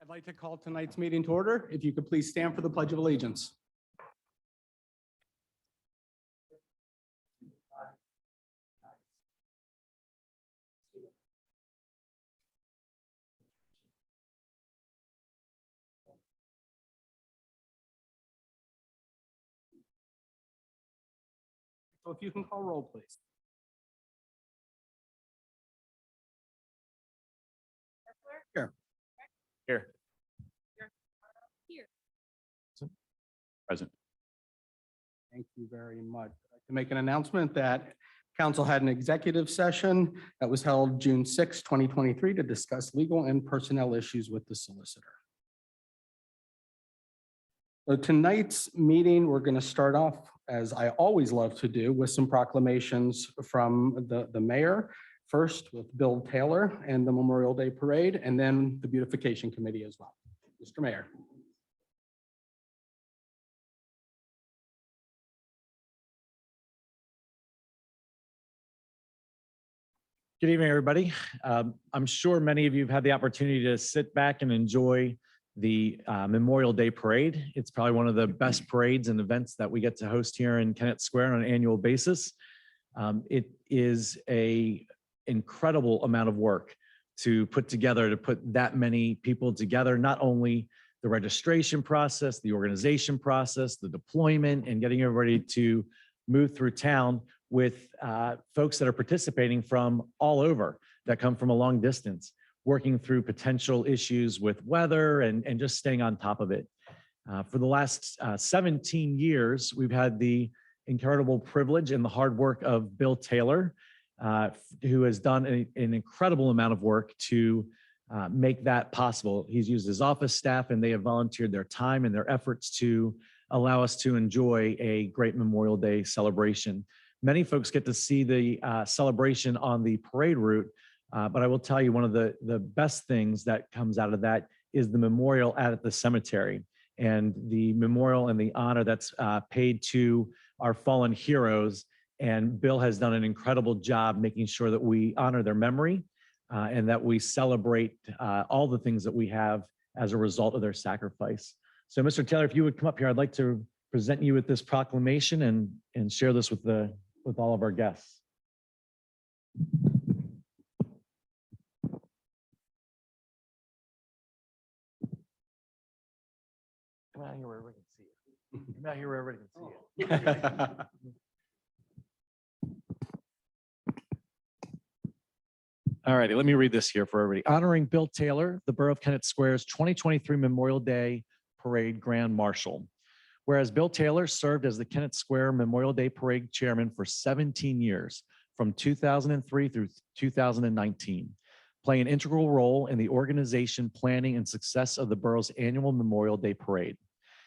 I'd like to call tonight's meeting to order. If you could please stand for the Pledge of Allegiance. So if you can call roll, please. Here. Here. Here. Present. Thank you very much. I'd like to make an announcement that council had an executive session that was held June 6, 2023 to discuss legal and personnel issues with the solicitor. So tonight's meeting, we're going to start off, as I always love to do, with some proclamations from the mayor. First with Bill Taylor and the Memorial Day Parade, and then the Beautification Committee as well. Mr. Mayor. Good evening, everybody. I'm sure many of you have had the opportunity to sit back and enjoy the Memorial Day Parade. It's probably one of the best parades and events that we get to host here in Kennett Square on an annual basis. It is an incredible amount of work to put that many people together, not only the registration process, the organization process, the deployment, and getting everybody to move through town with folks that are participating from all over, that come from a long distance, working through potential issues with weather and just staying on top of it. For the last 17 years, we've had the incredible privilege and the hard work of Bill Taylor, who has done an incredible amount of work to make that possible. He's used his office staff, and they have volunteered their time and their efforts to allow us to enjoy a great Memorial Day celebration. Many folks get to see the celebration on the parade route, but I will tell you one of the best things that comes out of that is the memorial at the cemetery, and the memorial and the honor that's paid to our fallen heroes. And Bill has done an incredible job making sure that we honor their memory and that we celebrate all the things that we have as a result of their sacrifice. So Mr. Taylor, if you would come up here, I'd like to present you with this proclamation and share this with all of our guests. Come out here where everybody can see it. Come out here where everybody can see it. All righty, let me read this here for everybody. Honoring Bill Taylor, the Borough of Kennett Square's 2023 Memorial Day Parade Grand Marshal. Whereas Bill Taylor served as the Kennett Square Memorial Day Parade Chairman for 17 years, from 2003 through 2019, playing an integral role in the organization, planning, and success of the borough's annual Memorial Day Parade.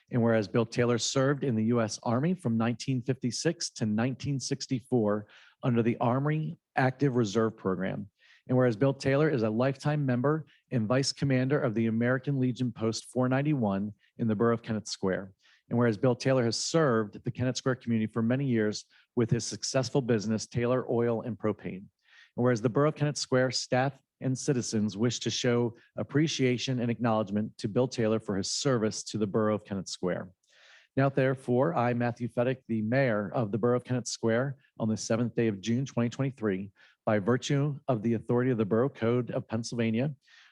And whereas Bill Taylor served in the U.S. Army from 1956 to 1964 under the Army Active Reserve Program. And whereas Bill Taylor is a lifetime member and Vice Commander of the American Legion Post 491 in the Borough of Kennett Square. And whereas Bill Taylor has served the Kennett Square community for many years with his successful business, Taylor Oil and Propane. And whereas the Borough of Kennett Square staff and citizens wish to show appreciation and acknowledgement to Bill Taylor for his service to the Borough of Kennett Square. Now, therefore, I, Matthew Fettick, the Mayor of the Borough of Kennett Square, on the 7th day of June, 2023, by virtue of the authority of the Borough Code of Pennsylvania,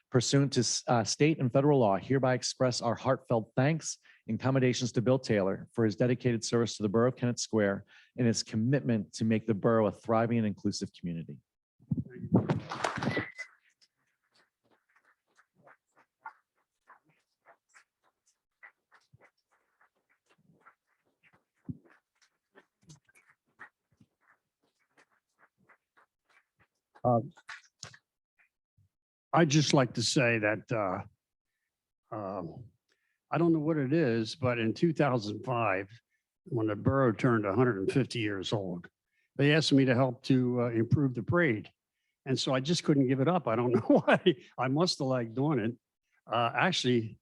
pursuant to state and federal law, hereby express our heartfelt thanks and commendations to Bill Taylor for his dedicated service to the Borough of Kennett Square and his commitment to make the borough a thriving and inclusive community. I'd just like to say that I don't know what it is, but in 2005, when the borough turned 150 years old, they asked me to help to improve the parade. And so I just couldn't give it up. I don't know why. I must have liked doing it. Actually,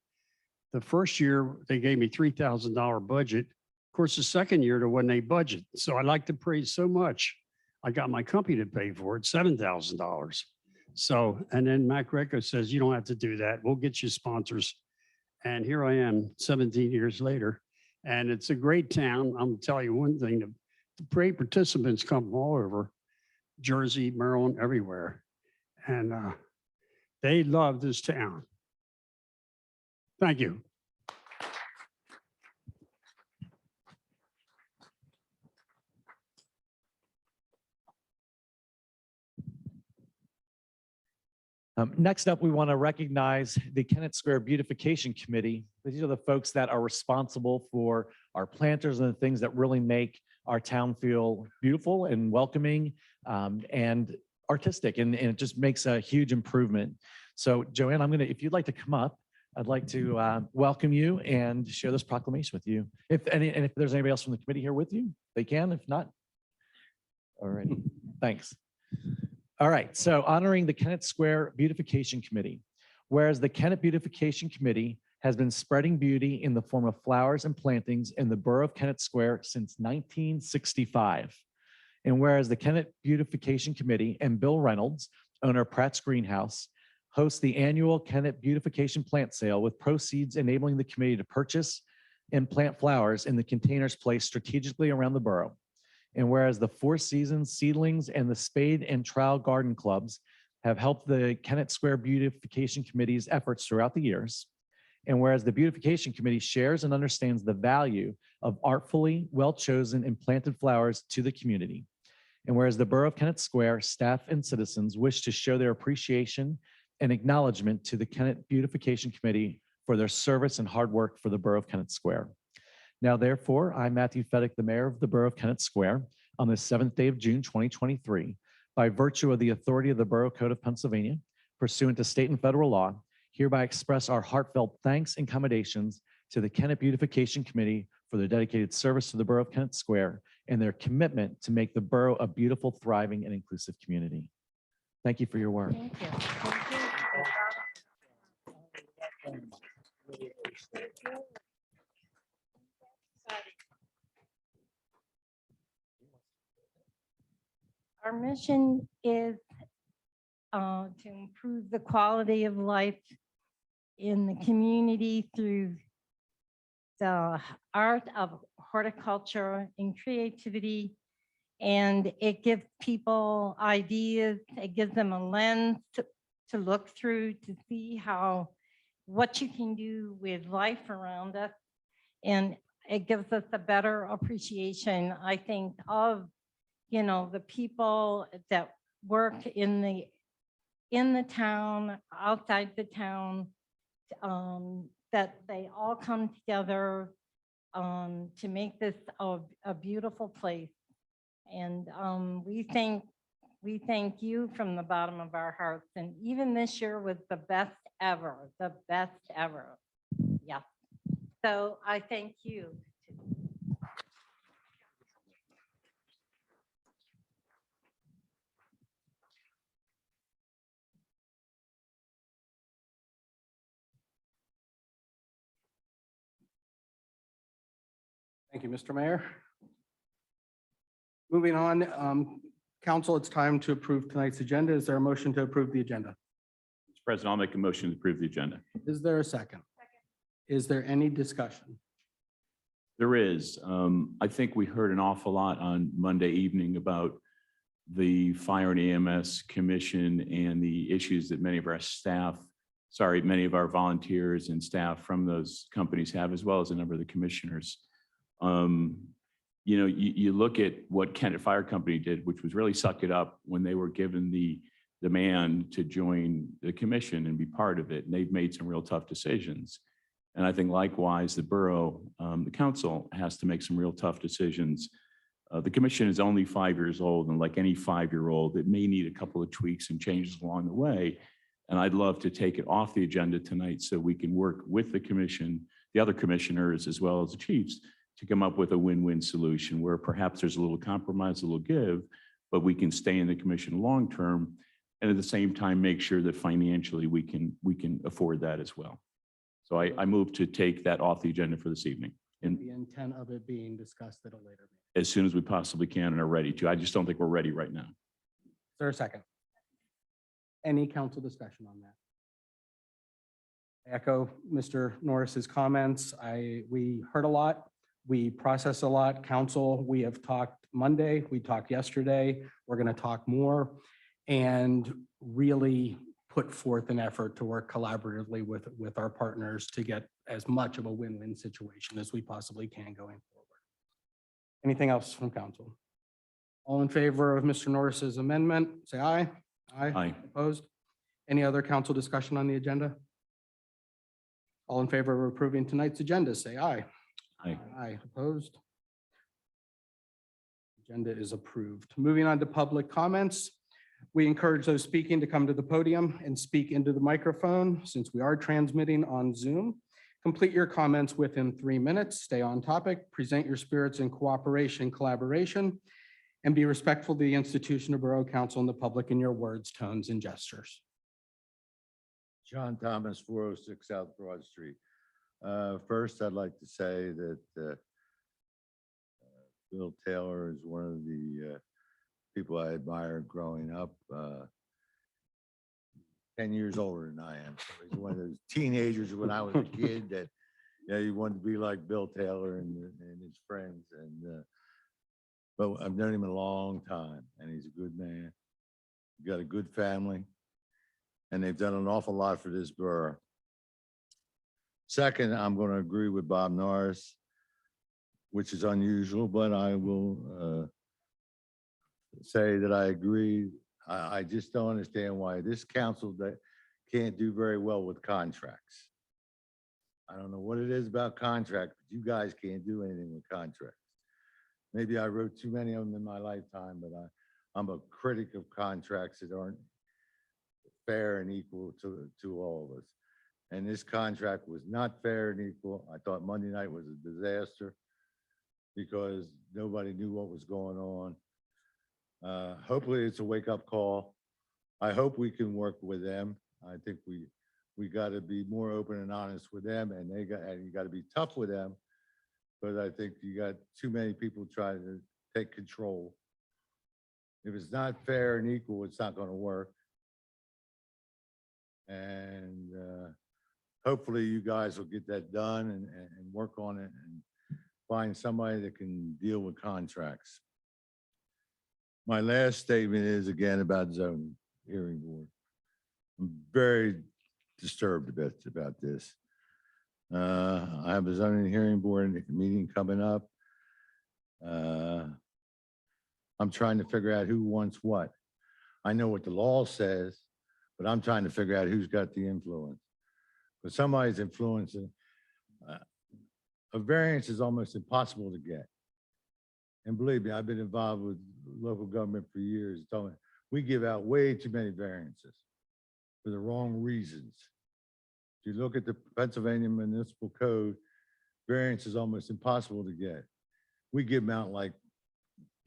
the first year they gave me $3,000 budget. Of course, the second year there wasn't a budget. So I liked the parade so much, I got my company to pay for it, $7,000. So, and then Mac Greco says, you don't have to do that. We'll get you sponsors. And here I am 17 years later. And it's a great town. I'm telling you one thing, the parade participants come from all over Jersey, Maryland, everywhere. And they love this town. Thank you. Next up, we want to recognize the Kennett Square Beautification Committee. These are the folks that are responsible for our planters and the things that really make our town feel beautiful and welcoming and artistic. And it just makes a huge improvement. So Joanne, if you'd like to come up, I'd like to welcome you and share this proclamation with you. And if there's anybody else from the committee here with you, they can. If not, all right, thanks. All right, so honoring the Kennett Square Beautification Committee. Whereas the Kennett Beautification Committee has been spreading beauty in the form of flowers and plantings in the borough of Kennett Square since 1965. And whereas the Kennett Beautification Committee and Bill Reynolds, owner of Pratt's Greenhouse, hosts the annual Kennett Beautification Plant Sale with proceeds enabling the committee to purchase and plant flowers in the containers placed strategically around the borough. And whereas the Four Seasons Seedlings and the Spade and Trowel Garden Clubs have helped the Kennett Square Beautification Committee's efforts throughout the years. And whereas the Beautification Committee shares and understands the value of artfully well-chosen and planted flowers to the community. And whereas the Borough of Kennett Square staff and citizens wish to show their appreciation and acknowledgement to the Kennett Beautification Committee for their service and hard work for the Borough of Kennett Square. Now, therefore, I, Matthew Fedek, the mayor of the Borough of Kennett Square, on the 7th day of June, 2023, by virtue of the authority of the Borough Code of Pennsylvania, pursuant to state and federal law, hereby express our heartfelt thanks and commendations to the Kennett Beautification Committee for their dedicated service to the Borough of Kennett Square and their commitment to make the borough a beautiful, thriving, and inclusive community. Thank you for your work. Thank you. Thank you. Our mission is to improve the quality of life in the community through the art of horticulture and creativity. And it gives people ideas. It gives them a lens to look through to see what you can do with life around us. And it gives us a better appreciation, I think, of the people that work in the town, outside the town, that they all come together to make this a beautiful place. And we thank you from the bottom of our hearts. And even this year was the best ever, the best ever. Yeah. So I thank you. Thank you, Mr. Mayor. Moving on, council, it's time to approve tonight's agenda. Is there a motion to approve the agenda? Mr. President, I'll make a motion to approve the agenda. Is there a second? Is there any discussion? There is. I think we heard an awful lot on Monday evening about the Fire and EMS Commission and the issues that many of our volunteers and staff from those companies have, as well as a number of the commissioners. You look at what Kennett Fire Company did, which was really suck it up when they were given the demand to join the commission and be part of it. And they've made some real tough decisions. And I think likewise, the borough, the council has to make some real tough decisions. The commission is only 5 years old, and like any 5-year-old, it may need a couple of tweaks and changes along the way. And I'd love to take it off the agenda tonight so we can work with the commission, the other commissioners, as well as the chiefs, to come up with a win-win solution where perhaps there's a little compromise, a little give, but we can stay in the commission long-term, and at the same time, make sure that financially we can afford that as well. So I move to take that off the agenda for this evening, and The intent of it being discussed at a later meeting. as soon as we possibly can and are ready to. I just don't think we're ready right now. Is there a second? Any council discussion on that? Echo Mr. Norris's comments. We heard a lot. We processed a lot. Council, we have talked Monday, we talked yesterday. We're going to talk more and really put forth an effort to work collaboratively with our partners to get as much of a win-win situation as we possibly can going forward. Anything else from council? All in favor of Mr. Norris's amendment, say aye. Aye. Opposed? Any other council discussion on the agenda? All in favor of approving tonight's agenda, say aye. Aye. Aye. Opposed? Agenda is approved. Moving on to public comments. We encourage those speaking to come to the podium and speak into the microphone since we are transmitting on Zoom. Complete your comments within 3 minutes. Stay on topic, present your spirits in cooperation, collaboration, and be respectful to the institution of Borough Council and the public in your words, tones, and gestures. John Thomas, 406 South Broad Street. First, I'd like to say that Bill Taylor is one of the people I admired growing up. 10 years older than I am. So he's one of those teenagers when I was a kid that, you wanted to be like Bill Taylor and his friends. But I've known him a long time, and he's a good man. He's got a good family, and they've done an awful lot for this borough. Second, I'm going to agree with Bob Norris, which is unusual, but I will say that I agree. I just don't understand why this council that can't do very well with contracts. I don't know what it is about contracts, but you guys can't do anything with contracts. Maybe I wrote too many of them in my lifetime, but I'm a critic of contracts that aren't fair and equal to all of us. And this contract was not fair and equal. I thought Monday night was a disaster because nobody knew what was going on. Hopefully it's a wake-up call. I hope we can work with them. I think we got to be more open and honest with them, and you got to be tough with them. But I think you got too many people trying to take control. If it's not fair and equal, it's not going to work. And hopefully you guys will get that done and work on it and find somebody that can deal with contracts. My last statement is again about zoning hearing board. I'm very disturbed about this. I have a zoning hearing board meeting coming up. I'm trying to figure out who wants what. I know what the law says, but I'm trying to figure out who's got the influence. But somebody's influencing. A variance is almost impossible to get. And believe me, I've been involved with local government for years. We give out way too many variances for the wrong reasons. If you look at the Pennsylvania Municipal Code, variance is almost impossible to get. We give them out like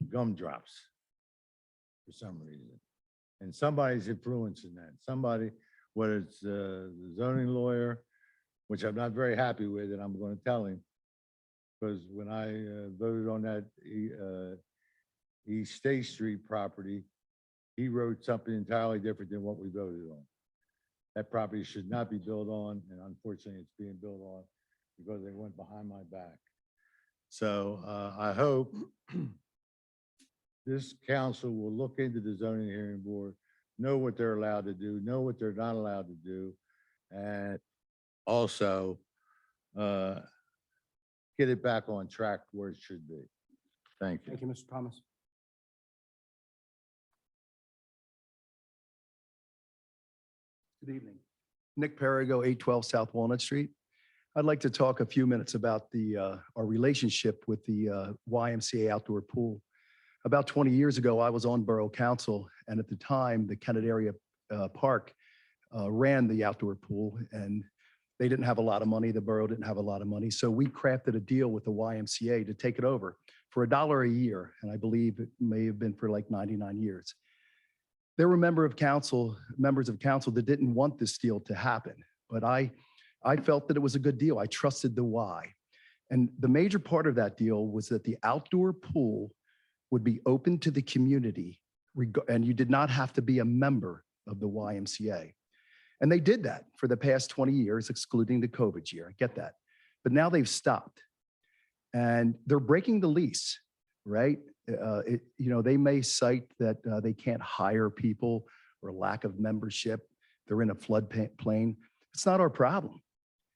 gumdrops for some reason. And somebody's influencing that. Somebody, whether it's the zoning lawyer, which I'm not very happy with, and I'm going to tell him, because when I voted on that East State Street property, he wrote something entirely different than what we voted on. That property should not be built on, and unfortunately it's being built on because they went behind my back. So I hope this council will look into the zoning hearing board, know what they're allowed to do, know what they're not allowed to do, and also get it back on track where it should be. Thank you. Thank you, Mr. Thomas. Good evening. Nick Perigo, 812 South Walnut Street. I'd like to talk a few minutes about our relationship with the YMCA outdoor pool. About 20 years ago, I was on Borough Council, and at the time, the Kennett Area Park ran the outdoor pool, and they didn't have a lot of money. The borough didn't have a lot of money. So we crafted a deal with the YMCA to take it over for $1 a year, and I believe it may have been for like 99 years. There were members of council that didn't want this deal to happen, but I felt that it was a good deal. I trusted the Y. And the major part of that deal was that the outdoor pool would be open to the community, and you did not have to be a member of the YMCA. And they did that for the past 20 years, excluding the COVID year. I get that. But now they've stopped and they're breaking the lease, right? They may cite that they can't hire people or lack of membership. They're in a floodplain. It's not our problem.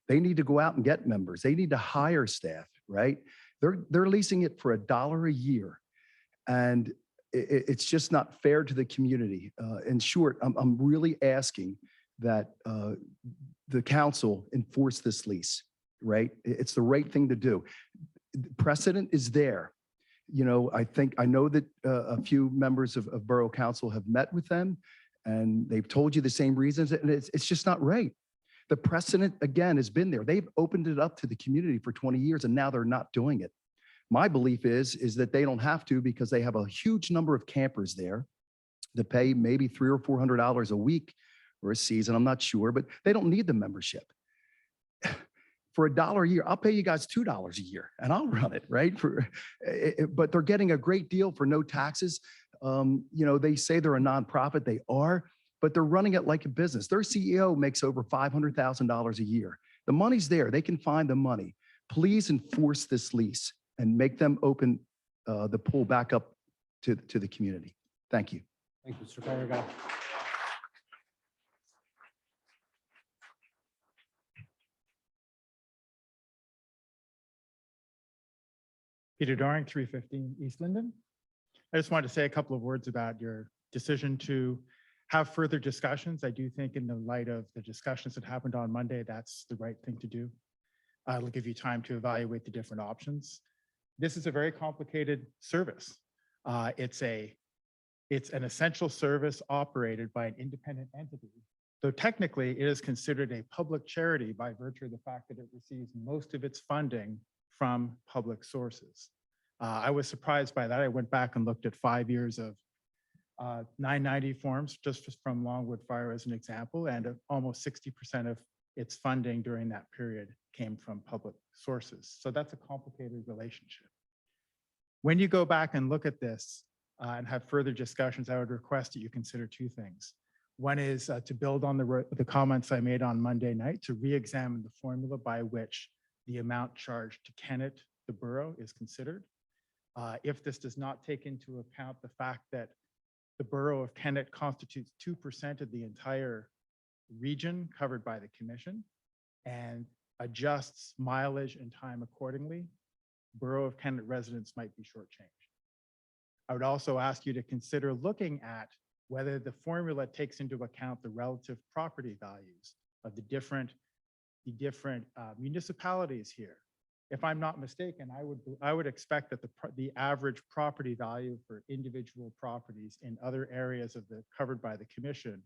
They need to go out and get members. They need to hire staff, right? They're leasing it for $1 a year. And it's just not fair to the community. In short, I'm really asking that the council enforce this lease, right? It's the right thing to do. Precedent is there. I know that a few members of Borough Council have met with them and they've told you the same reasons, and it's just not right. The precedent, again, has been there. They've opened it up to the community for 20 years and now they're not doing it. My belief is that they don't have to because they have a huge number of campers there that pay maybe $300 or $400 a week or a season. I'm not sure, but they don't need the membership. For $1 a year, I'll pay you guys $2 a year and I'll run it, right? But they're getting a great deal for no taxes. They say they're a nonprofit. They are, but they're running it like a business. Their CEO makes over $500,000 a year. The money's there. They can find the money. Please enforce this lease and make them open the pool back up to the community. Thank you. Thank you, Mr. Farragut. Peter Doring, 315 East Linden. I just wanted to say a couple of words about your decision to have further discussions. I do think in the light of the discussions that happened on Monday, that's the right thing to do. It'll give you time to evaluate the different options. This is a very complicated service. It's an essential service operated by an independent entity. Though technically it is considered a public charity by virtue of the fact that it receives most of its funding from public sources. I was surprised by that. I went back and looked at 5 years of 990 forms just from Longwood Fire as an example, and almost 60% of its funding during that period came from public sources. So that's a complicated relationship. When you go back and look at this and have further discussions, I would request that you consider two things. One is to build on the comments I made on Monday night, to re-examine the formula by which the amount charged to Kennet, the borough, is considered. If this does not take into account the fact that the borough of Kennet constitutes 2% of the entire region covered by the commission and adjusts mileage and time accordingly, borough of Kennet residents might be shortchanged. I would also ask you to consider looking at whether the formula takes into account the relative property values of the different municipalities here. If I'm not mistaken, I would expect that the average property value for individual properties in other areas of the covered by the commission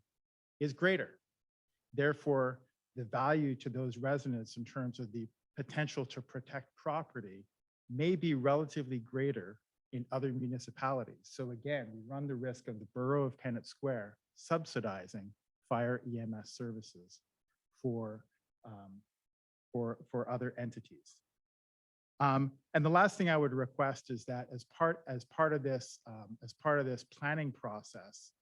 is greater. Therefore, the value to those residents in terms of the potential to protect property may be relatively greater in other municipalities. So again, we run the risk of the borough of Kennet Square subsidizing fire EMS services for other entities. And the last thing I would request is that as part of this planning process,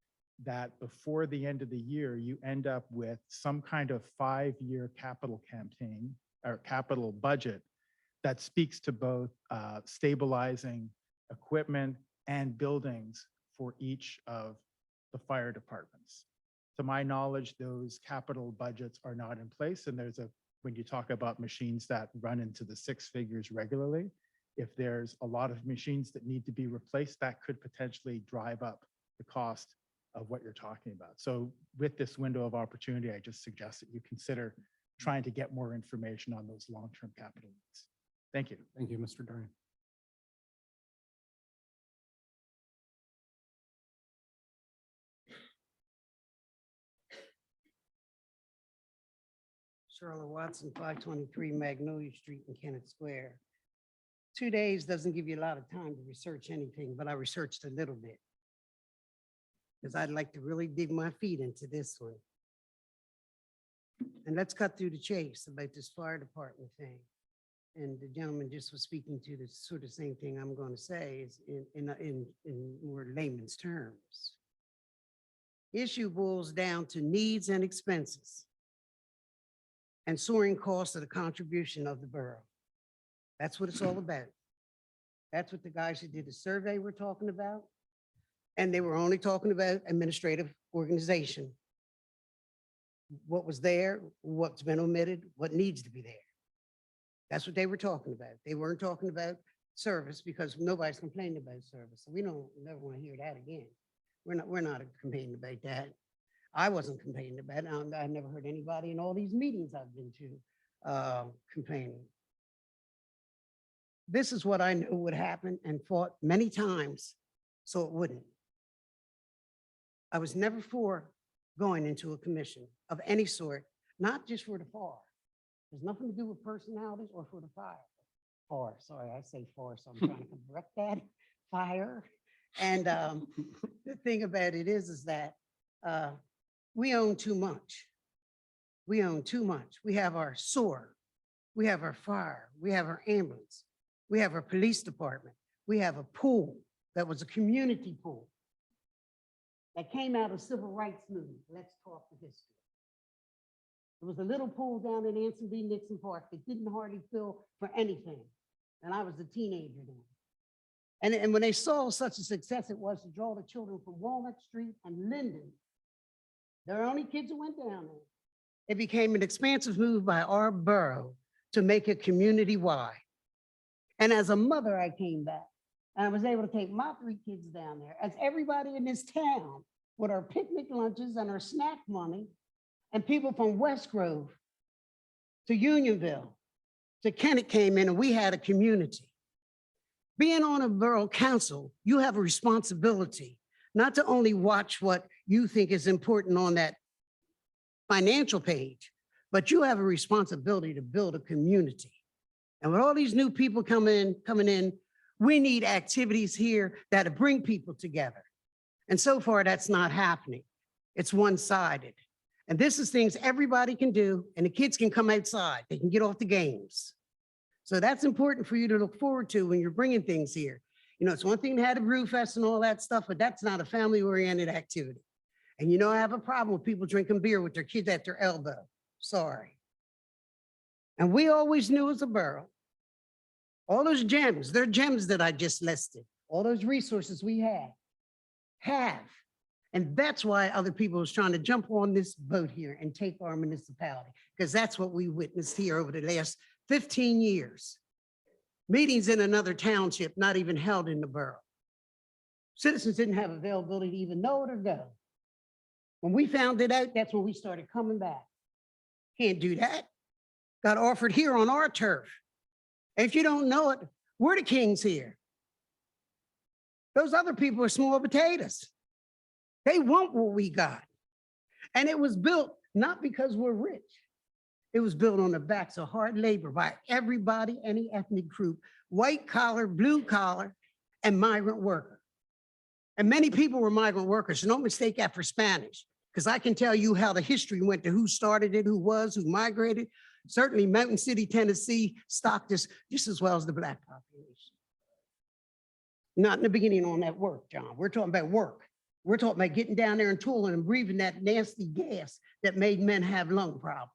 that before the end of the year, you end up with some kind of 5-year capital campaign or capital budget that speaks to both stabilizing equipment and buildings for each of the fire departments. To my knowledge, those capital budgets are not in place, and when you talk about machines that run into the 6 figures regularly, if there's a lot of machines that need to be replaced, that could potentially drive up the cost of what you're talking about. So with this window of opportunity, I just suggest that you consider trying to get more information on those long-term capital needs. Thank you. Thank you, Mr. Durian. Charlotte Watson, 523 Magnolia Street in Kennett Square. 2 days doesn't give you a lot of time to research anything, but I researched a little bit because I'd like to really dig my feet into this one. And let's cut through the chase about this fire department thing. And the gentleman just was speaking to the sort of same thing I'm going to say is in more layman's terms. issue boils down to needs and expenses and soaring costs of the contribution of the borough. That's what it's all about. That's what the guys who did the survey were talking about. And they were only talking about administrative organization. What was there, what's been omitted, what needs to be there. That's what they were talking about. They weren't talking about service because nobody's complaining about service. So we don't never want to hear that again. We're not complaining about that. I wasn't complaining about it. I never heard anybody in all these meetings I've been to complaining. This is what I knew would happen and fought many times so it wouldn't. I was never for going into a commission of any sort, not just for the FAR. There's nothing to do with personalities or for the FAR, sorry, I say FAR, so I'm trying to correct that, fire. And the thing about it is that we own too much. We own too much. We have our SOAR, we have our fire, we have our ambulance, we have our police department, we have a pool that was a community pool that came out of civil rights movement. Let's talk the history. There was a little pool down in Anson B. Nixon Park that didn't hardly fill for anything. And I was a teenager then. And when they saw such a success it was to draw the children from Walnut Street and Linden, there were only kids who went down there. It became an expansive move by our borough to make it community-wide. And as a mother, I came back. And I was able to take my 3 kids down there, as everybody in this town, with our picnic lunches and our snack money, and people from West Grove to Unionville to Kennett came in and we had a community. Being on a borough council, you have a responsibility not to only watch what you think is important on that financial page, but you have a responsibility to build a community. And with all these new people coming in, we need activities here that bring people together. And so far, that's not happening. It's one-sided. And this is things everybody can do, and the kids can come outside. They can get off the games. So that's important for you to look forward to when you're bringing things here. You know, it's one thing to have a brew fest and all that stuff, but that's not a family-oriented activity. And you know, I have a problem with people drinking beer with their kids at their elbow. Sorry. And we always knew as a borough, all those gems, they're gems that I just listed, all those resources we have. And that's why other people is trying to jump on this boat here and take our municipality, because that's what we witnessed here over the last 15 years. Meetings in another township, not even held in the borough. Citizens didn't have availability to even know it or go. When we found it out, that's when we started coming back. Can't do that. Got offered here on our turf. And if you don't know it, we're the kings here. Those other people are small potatoes. They want what we got. And it was built not because we're rich. It was built on the backs of hard labor by everybody, any ethnic group, white collar, blue collar, and migrant worker. And many people were migrant workers, so don't mistake that for Spanish, because I can tell you how the history went to who started it, who migrated. Certainly Mountain City, Tennessee stocked this just as well as the Black population. Not in the beginning on that work, John. We're talking about work. We're talking about getting down there and tooling and breathing that nasty gas that made men have lung problems.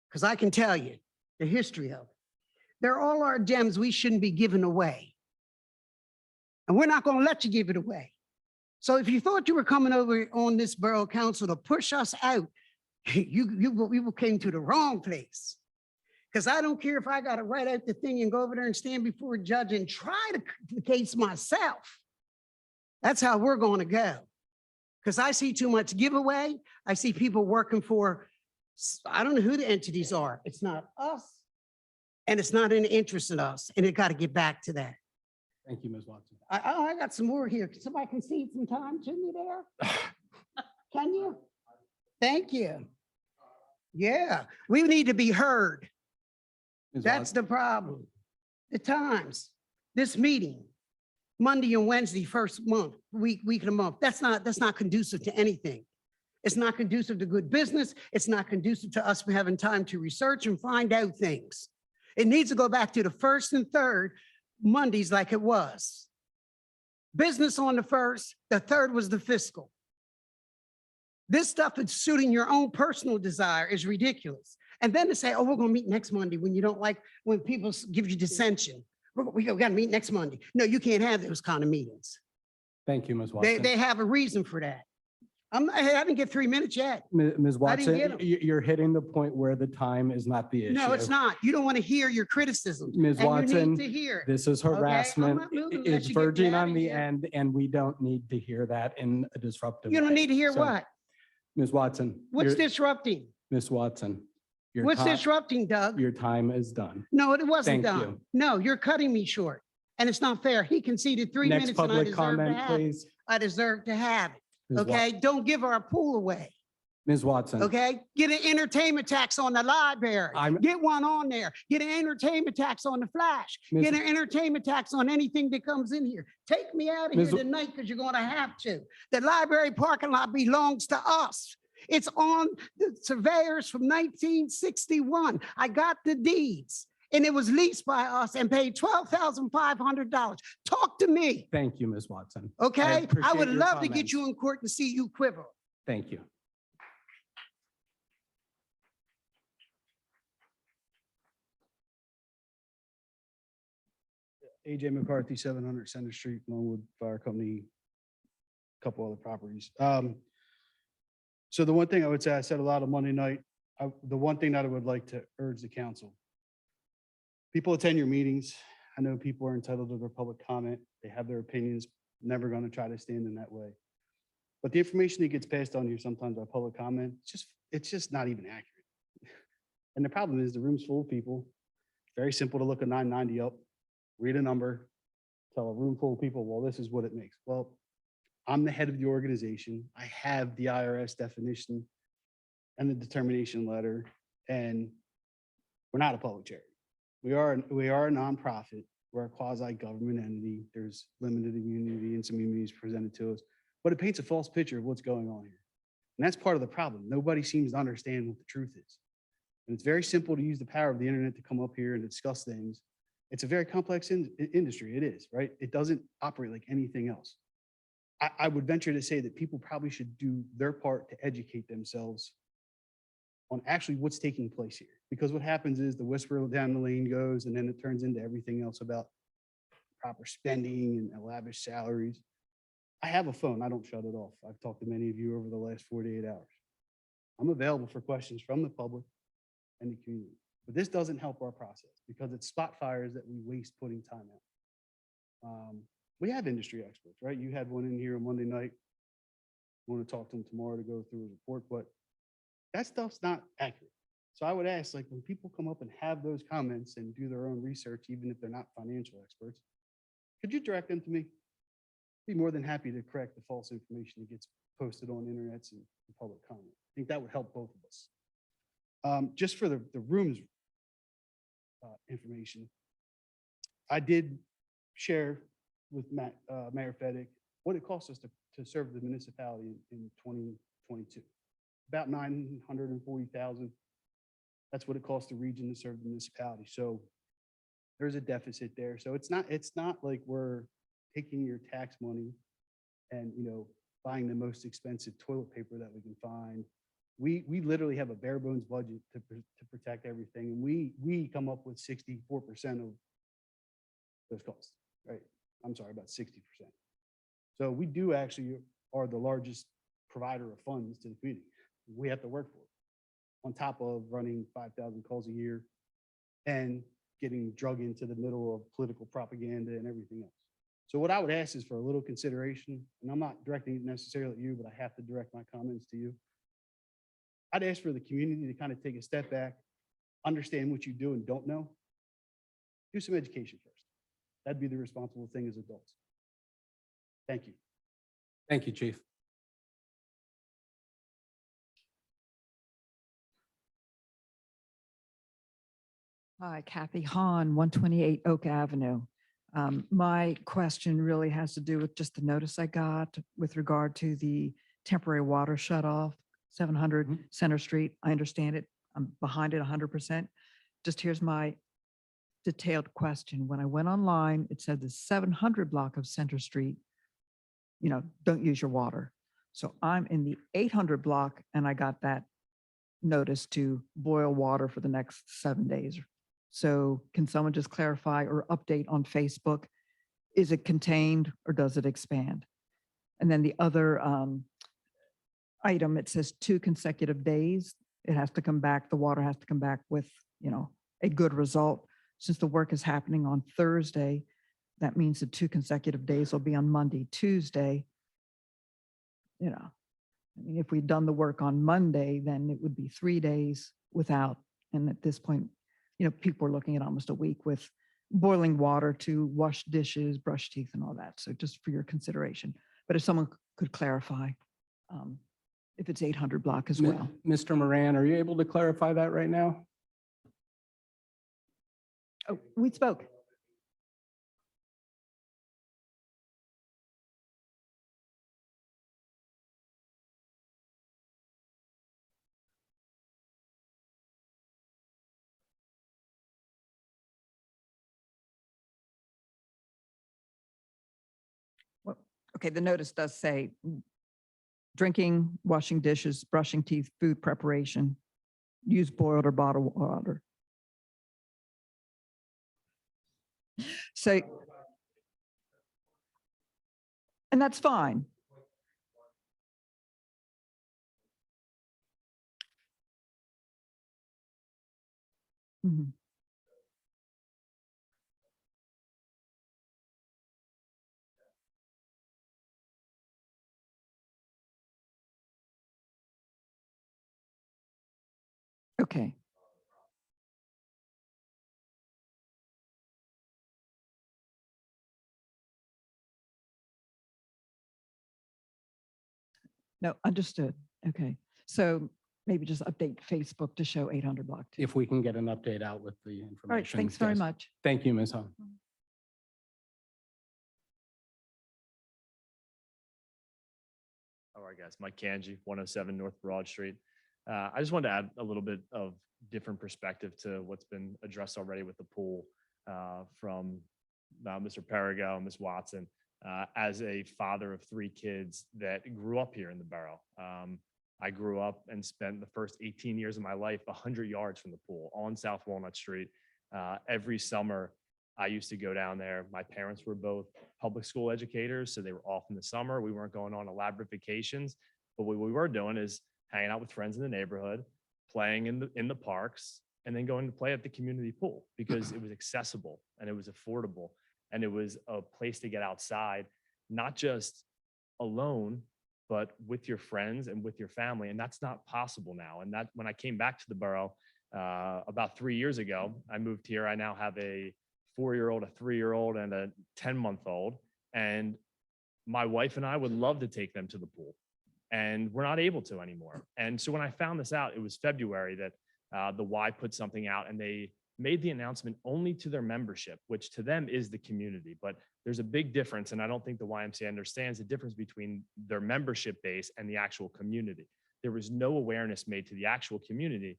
Because I can tell you the history of it. They're all our gems we shouldn't be giving away. And we're not going to let you give it away. So if you thought you were coming over on this borough council to push us out, you came to the wrong place. Because I don't care if I got to write out the thing and go over there and stand before a judge and try the case myself. That's how we're going to go. Because I see too much giveaway. I see people working for, I don't know who the entities are. It's not us, and it's not in the interest of us. And it got to get back to that. Thank you, Ms. Watson. I got some more here. Somebody can see some time to me there? Can you? Thank you. Yeah, we need to be heard. Ms. That's Watson. the problem. The times, this meeting, Monday and Wednesday, first month, week of the month, that's not conducive to anything. It's not conducive to good business. It's not conducive to us having time to research and find out things. It needs to go back to the first and third Mondays like it was. Business on the first, the third was the fiscal. This stuff is suiting your own personal desire is ridiculous. And then to say, oh, we're gonna meet next Monday when you don't like, when people give you dissension. We gotta meet next Monday. No, you can't have those kind of meetings. Thank you, Ms. They, Watson. they have a reason for that. I didn't get 3 minutes yet. Ms. I didn't Watson, get 'em. you're hitting the point where the time is not the issue. No, it's not. You don't want to hear your criticisms. Ms. And you Watson, need to hear it. this is I'm harassment. not moving unless It's you get me verging out on of the here. end, and we don't need to hear that in a disruptive You don't way. need to hear So, what? Ms. Watson. What's your- disrupting? Ms. Watson. your What's ti- disrupting, Doug? Your time is done. No, it wasn't Thank done. you. No, you're cutting me short. And it's not fair. He conceded 3 Next minutes and I public deserve to comment, have it. please. I deserve to have it. Ms. Wa- Okay? Don't give our pool away. Ms. Watson. Okay? Get an entertainment tax on the library. I'm- Get one on there. Get an entertainment tax on the Flash. Ms. Get an entertainment tax on anything that comes in here. Take me out of Ms. here tonight because you're going to have to. The library parking lot belongs to us. It's on the surveyors from 1961. I got the deeds and it was leased by us and paid $12,500. Talk to me, Thank you, Ms. Watson. okay? I appreciate would your love to get comments. you in court and see you quiver. Thank you. AJ McCarthy, 700 Center Street, Longwood Fire Company, a couple other properties. So the one thing I would say, I said a lot of Monday night, the one thing that I would like to urge the council. People attend your meetings. I know people are entitled to their public comment. They have their opinions, never going to try to stand in that way. But the information that gets passed on here sometimes by public comment, it's just not even accurate. And the problem is the room's full of people. Very simple to look a 990 up, read a number, tell a room full of people, well, this is what it makes. Well, I'm the head of the organization. I have the IRS definition and the determination letter, and we're not a public charity. We are a nonprofit. We're a quasi-government entity. There's limited immunity and some immunities presented to us, but it paints a false picture of what's going on here. And that's part of the problem. Nobody seems to understand what the truth is. And it's very simple to use the power of the internet to come up here and discuss things. It's a very complex industry. It is, right? It doesn't operate like anything else. I would venture to say that people probably should do their part to educate themselves on actually what's taking place here. Because what happens is the whisper down the lane goes, and then it turns into everything else about proper spending and lavish salaries. I have a phone. I don't shut it off. I've talked to many of you over the last 48 hours. I'm available for questions from the public and the community. But this doesn't help our process because it's spot fires that we waste putting time out. We have industry experts, right? You had one in here on Monday night. Want to talk to them tomorrow to go through a report, but that stuff's not accurate. So I would ask, like, when people come up and have those comments and do their own research, even if they're not financial experts, could you direct them to me? Be more than happy to correct the false information that gets posted on internets and public comment. I think that would help both of us. Just for the rooms information, I did share with Mayor Fedek what it costs us to serve the municipality in 2022. About 940,000. That's what it costs the region to serve the municipality. So there's a deficit there. So it's not like we're taking your tax money and, buying the most expensive toilet paper that we can find. We literally have a bare bones budget to protect everything. And we come up with 64% of those costs, right? I'm sorry, about 60%. So we do actually are the largest provider of funds to the community. We have to work for it, on top of running 5,000 calls a year and getting drug into the middle of political propaganda and everything else. So what I would ask is for a little consideration, and I'm not directing it necessarily at you, but I have to direct my comments to you. I'd ask for the community to kind of take a step back, understand what you do and don't know. Do some education first. That'd be the responsible thing as adults. Thank you. Thank you, Chief. Hi, Kathy Hahn, 128 Oak Avenue. My question really has to do with just the notice I got with regard to the temporary water shutoff, 700 Center Street. I understand it. I'm behind it 100%. Just here's my detailed question. When I went online, it said the 700 block of Center Street, don't use your water. So I'm in the 800 block and I got that notice to boil water for the next 7 days. So can someone just clarify or update on Facebook? Is it contained or does it expand? And then the other item, it says 2 consecutive days. It has to come back, the water has to come back with, a good result. Since the work is happening on Thursday, that means the 2 consecutive days will be on Monday, Tuesday. If we'd done the work on Monday, then it would be 3 days without, and at this point, people are looking at almost a week with boiling water to wash dishes, brush teeth and all that. So just for your consideration. But if someone could clarify, if it's 800 block as well. Mr. Moran, are you able to clarify that right now? Oh, we spoke. Well, okay, the notice does say drinking, washing dishes, brushing teeth, food preparation, use boiled or bottled water. So, and that's fine. Mhm. Okay. No, understood. Okay. So maybe just update Facebook to show 800 block too. If we can get an update out with the information. All right, thanks very yes. much. Thank you, Ms. Hahn. All right, guys. Mike Kanji, 107 North Broad Street. I just wanted to add a little bit of different perspective to what's been addressed already with the pool from Mr. Perigo and Ms. Watson. As a father of 3 kids that grew up here in the borough, I grew up and spent the first 18 years of my life 100 yards from the pool on South Walnut Street. Every summer, I used to go down there. My parents were both public school educators, so they were off in the summer. We weren't going on elaborate vacations, but what we were doing is hanging out with friends in the neighborhood, playing in the parks, and then going to play at the community pool because it was accessible and it was affordable and it was a place to get outside, not just alone, but with your friends and with your family. And that's not possible now. And that when I came back to the borough about 3 years ago, I moved here. I now have a 4-year-old, a 3-year-old, and a 10-month-old. And my wife and I would love to take them to the pool. And we're not able to anymore. And so when I found this out, it was February that the Y put something out and they made the announcement only to their membership, which to them is the community. But there's a big difference. And I don't think the YMCA understands the difference between their membership base and the actual community. There was no awareness made to the actual community,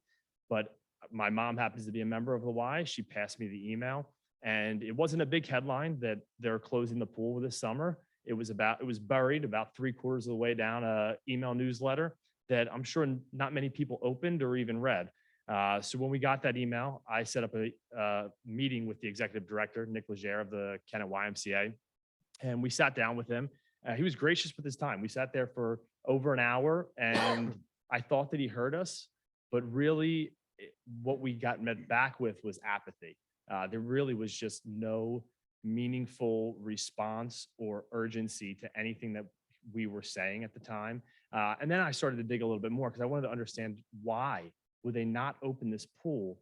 but my mom happens to be a member of the Y. She passed me the email and it wasn't a big headline that they're closing the pool this summer. It was buried about 3/4 of the way down a email newsletter that I'm sure not many people opened or even read. So when we got that email, I set up a meeting with the executive director, Nick Legere of the Kennett YMCA, and we sat down with him. He was gracious with his time. We sat there for over an hour and I thought that he heard us, but really what we got met back with was apathy. There really was just no meaningful response or urgency to anything that we were saying at the time. And then I started to dig a little bit more because I wanted to understand why would they not open this pool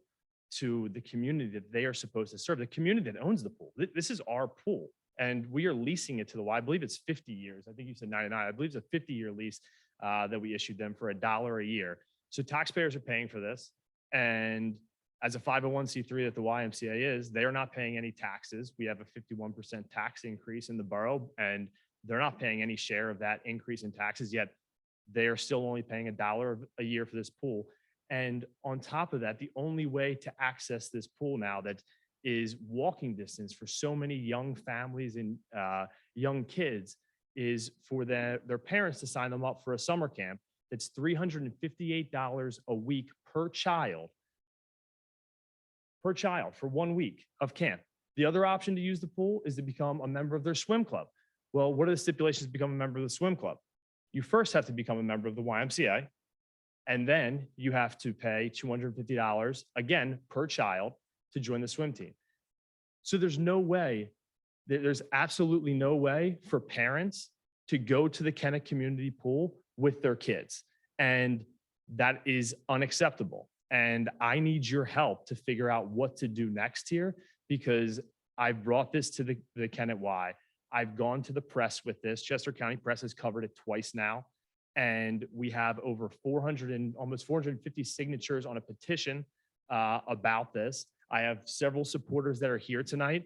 to the community that they are supposed to serve, the community that owns the pool. This is our pool and we are leasing it to the Y. I believe it's 50 years. I think you said 99. I believe it's a 50-year lease that we issued them for $1 a year. So taxpayers are paying for this. And as a 501c3 that the YMCA is, they are not paying any taxes. We have a 51% tax increase in the borough, and they're not paying any share of that increase in taxes, yet they are still only paying $1 a year for this pool. And on top of that, the only way to access this pool now that is walking distance for so many young families and young kids is for their parents to sign them up for a summer camp. That's $358 a week per child for 1 week of camp. The other option to use the pool is to become a member of their swim club. Well, what are the stipulations to become a member of the swim club? You first have to become a member of the YMCA, and then you have to pay $250 again per child to join the swim team. So there's no way, there's absolutely no way for parents to go to the Kennet Community Pool with their kids. And that is unacceptable. And I need your help to figure out what to do next here, because I've brought this to the Kennet Y. I've gone to the press with this. Chester County Press has covered it twice now. And we have over 400 and almost 450 signatures on a petition about this. I have several supporters that are here tonight,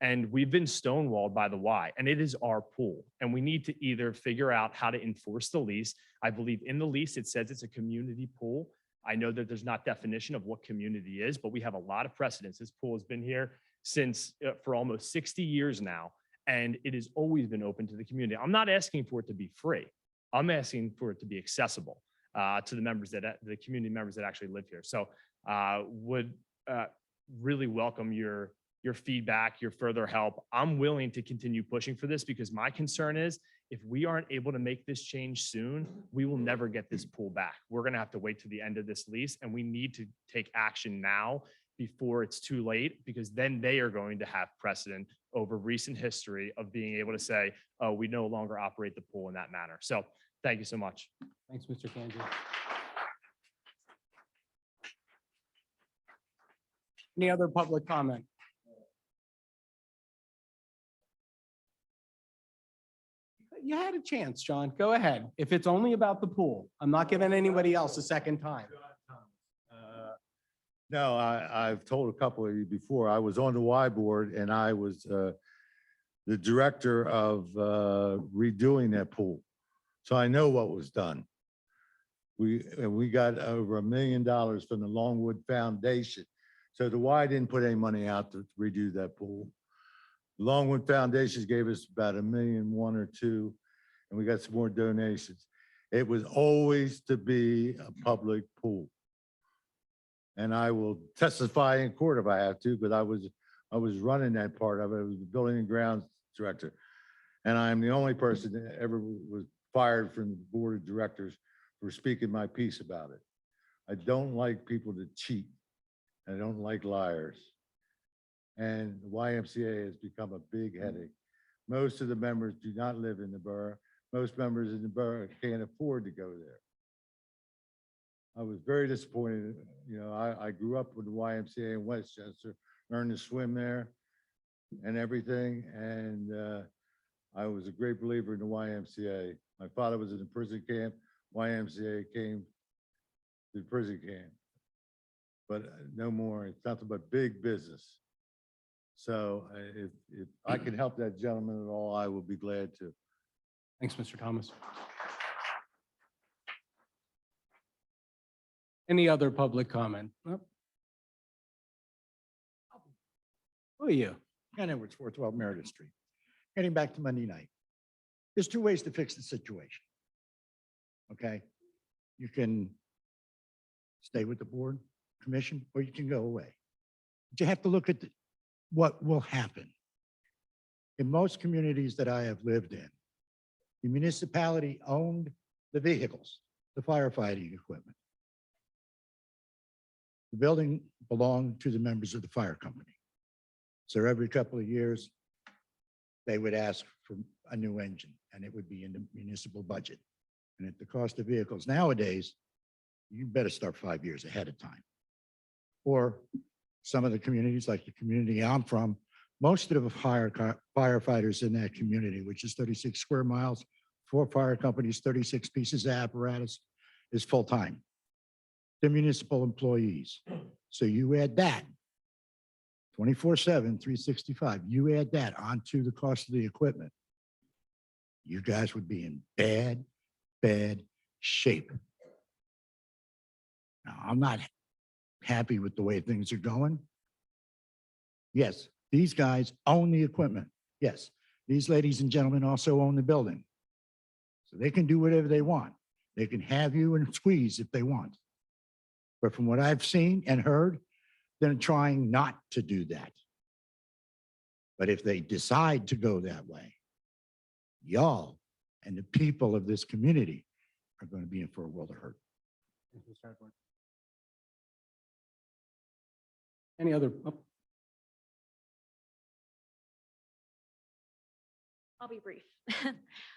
and we've been stonewalled by the Y, and it is our pool. And we need to either figure out how to enforce the lease. I believe in the lease, it says it's a community pool. I know that there's not definition of what community is, but we have a lot of precedents. This pool has been here since for almost 60 years now, and it has always been open to the community. I'm not asking for it to be free. I'm asking for it to be accessible to the members the community members that actually live here. So would really welcome your feedback, your further help. I'm willing to continue pushing for this, because my concern is if we aren't able to make this change soon, we will never get this pool back. We're going to have to wait to the end of this lease, and we need to take action now before it's too late, because then they are going to have precedent over recent history of being able to say, oh, we no longer operate the pool in that manner. So thank you so much. Thanks, Mr. Kanji. Any other public comment? You had a chance, John. Go ahead. If it's only about the pool, I'm not giving anybody else a second time. No, I've told a couple of you before, I was on the Y board and I was the director of redoing that pool. So I know what was done. We got over $1 million from the Longwood Foundation. So the Y didn't put any money out to redo that pool. Longwood Foundation gave us about $1.1 million or $2 million, and we got some more donations. It was always to be a public pool. And I will testify in court if I have to, but I was running that part of it. I was the building and grounds director. And I'm the only person that ever was fired from the board of directors for speaking my piece about it. I don't like people to cheat. I don't like liars. And the YMCA has become a big headache. Most of the members do not live in the borough. Most members in the borough can't afford to go there. I was very disappointed. You know, I grew up with the YMCA in Westchester, learned to swim there and everything. And I was a great believer in the YMCA. My father was in the prison camp. YMCA came to the prison camp. But no more. It's nothing but big business. So if I can help that gentleman at all, I will be glad to. Thanks, Mr. Thomas. Any other public comment? Nope. Who are you? Ken Edwards, 412 Meredith Street. Getting back to Monday night. There's two ways to fix the situation. Okay? You can stay with the board, commission, or you can go away. But you have to look at what will happen. In most communities that I have lived in, the municipality owned the vehicles, the firefighting equipment. The building belonged to the members of the fire company. So every couple of years, they would ask for a new engine, and it would be in the municipal budget. And at the cost of vehicles nowadays, you better start 5 years ahead of time. Or some of the communities, like the community I'm from, most of the firefighters in that community, which is 36 square miles, 4 fire companies, 36 pieces of apparatus, is full-time. They're municipal employees. So you add that 24/7, 365, you add that onto the cost of the equipment, you guys would be in bad, bad shape. Now, I'm not happy with the way things are going. Yes, these guys own the equipment. Yes, these ladies and gentlemen also own the building. So they can do whatever they want. They can have you and squeeze if they want. But from what I've seen and heard, they're trying not to do that. But if they decide to go that way, y'all and the people of this community are going to be in for a world of hurt. Any other? I'll be brief.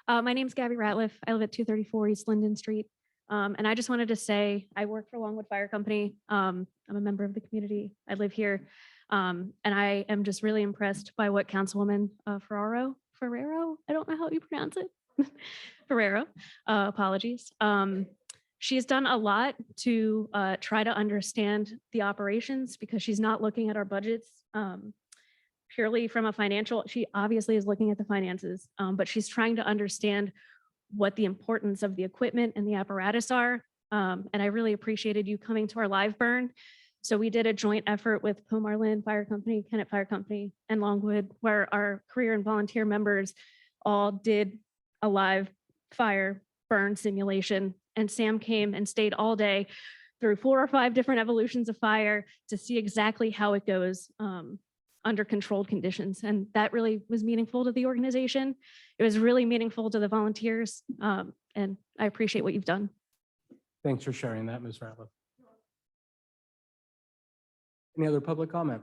My name's Gabby Ratliff. I live at 234 East Linden Street. And I just wanted to say, I work for Longwood Fire Company. I'm a member of the community. I live here. And I am just really impressed by what Councilwoman Ferrero, I don't know how you pronounce it. Ferrero, apologies. She has done a lot to try to understand the operations because she's not looking at our budgets purely from a financial, she obviously is looking at the finances, but she's trying to understand what the importance of the equipment and the apparatus are. And I really appreciated you coming to our live burn. So we did a joint effort with Pomarlin Fire Company, Kennett Fire Company, and Longwood, where our career and volunteer members all did a live fire burn simulation. And Sam came and stayed all day through 4 or 5 different evolutions of fire to see exactly how it goes under controlled conditions. And that really was meaningful to the organization. It was really meaningful to the volunteers. And I appreciate what you've done. Thanks for sharing that, Ms. Ratliff. Any other public comment?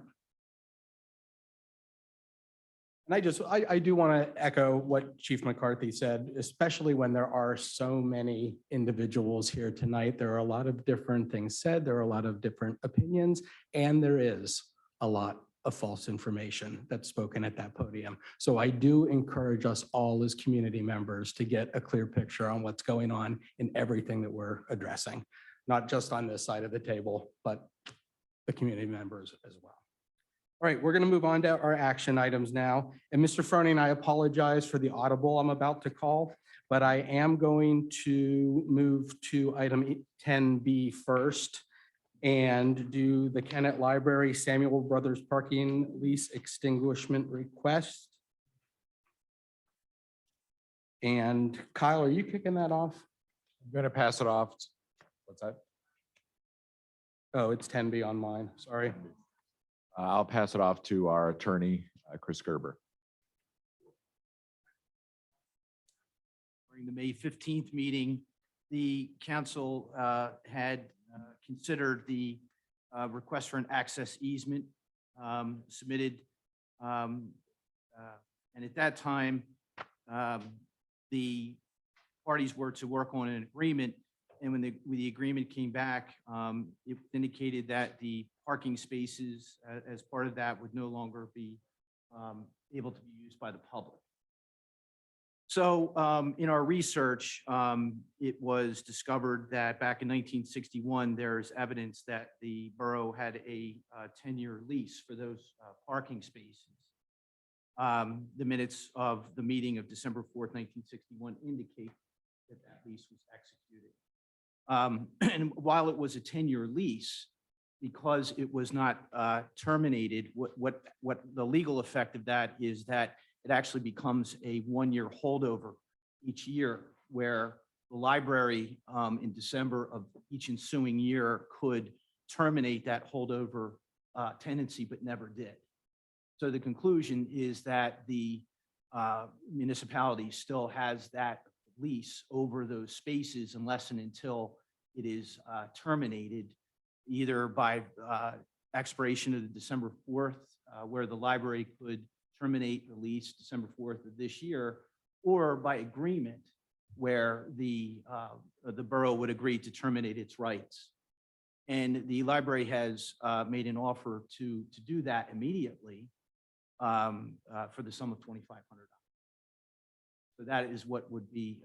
And I do want to echo what Chief McCarthy said, especially when there are so many individuals here tonight. There are a lot of different things said, there are a lot of different opinions, and there is a lot of false information that's spoken at that podium. So I do encourage us all as community members to get a clear picture on what's going on in everything that we're addressing, not just on this side of the table, but the community members as well. All right, we're going to move on to our action items now. And Mr. Froning, I apologize for the audible I'm about to call, but I am going to move to item 10B first and do the Kennett Library Samuel Brothers parking lease extinguishment request. And Kyle, are you kicking that off? I'm going to pass it off. What's that? Oh, it's 10B on mine. Sorry. I'll pass it off to our attorney, Chris Gerber. During the May 15th meeting, the council had considered the request for an access easement submitted. And at that time, the parties were to work on an agreement. And when the agreement came back, it indicated that the parking spaces as part of that would no longer be able to be used by the public. So in our research, it was discovered that back in 1961, there's evidence that the borough had a 10-year lease for those parking spaces. The minutes of the meeting of December 4th, 1961 indicate that that lease was executed. And while it was a 10-year lease, because it was not terminated, what the legal effect of that is that it actually becomes a 1-year holdover each year, where the library in December of each ensuing year could terminate that holdover tenancy, but never did. So the conclusion is that the municipality still has that lease over those spaces unless and until it is terminated, either by expiration of the December 4th, where the library could terminate the lease December 4th of this year, or by agreement where the borough would agree to terminate its rights. And the library has made an offer to do that immediately for the sum of $2,500. So that is what would be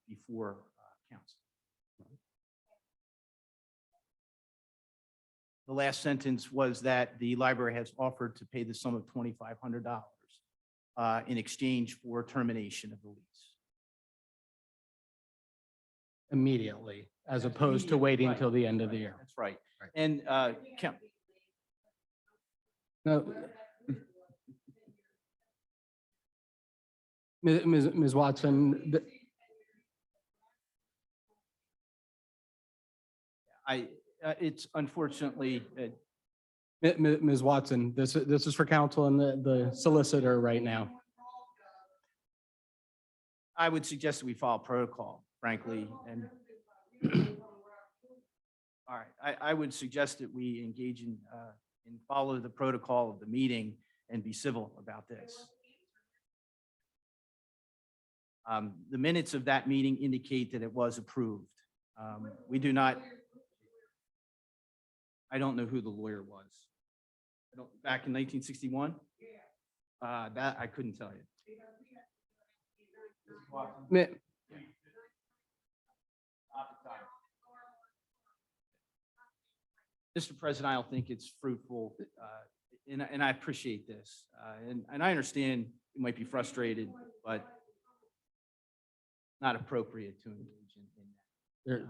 before council. The last sentence was that the library has offered to pay the sum of $2,500 in exchange for termination of the lease. Immediately, as opposed to waiting until the end of the year. That's right. And No. Ms. Watson, It's unfortunately, Ms. Watson, this is for counsel and the solicitor right now. I would suggest that we follow protocol, frankly, and all right, I would suggest that we engage in follow the protocol of the meeting and be civil about this. The minutes of that meeting indicate that it was approved. We do not, I don't know who the lawyer was. Back in 1961? That I couldn't tell you. Mi- Mr. President, I don't think it's fruitful, and I appreciate this. And I understand you might be frustrated, but not appropriate to engage in that.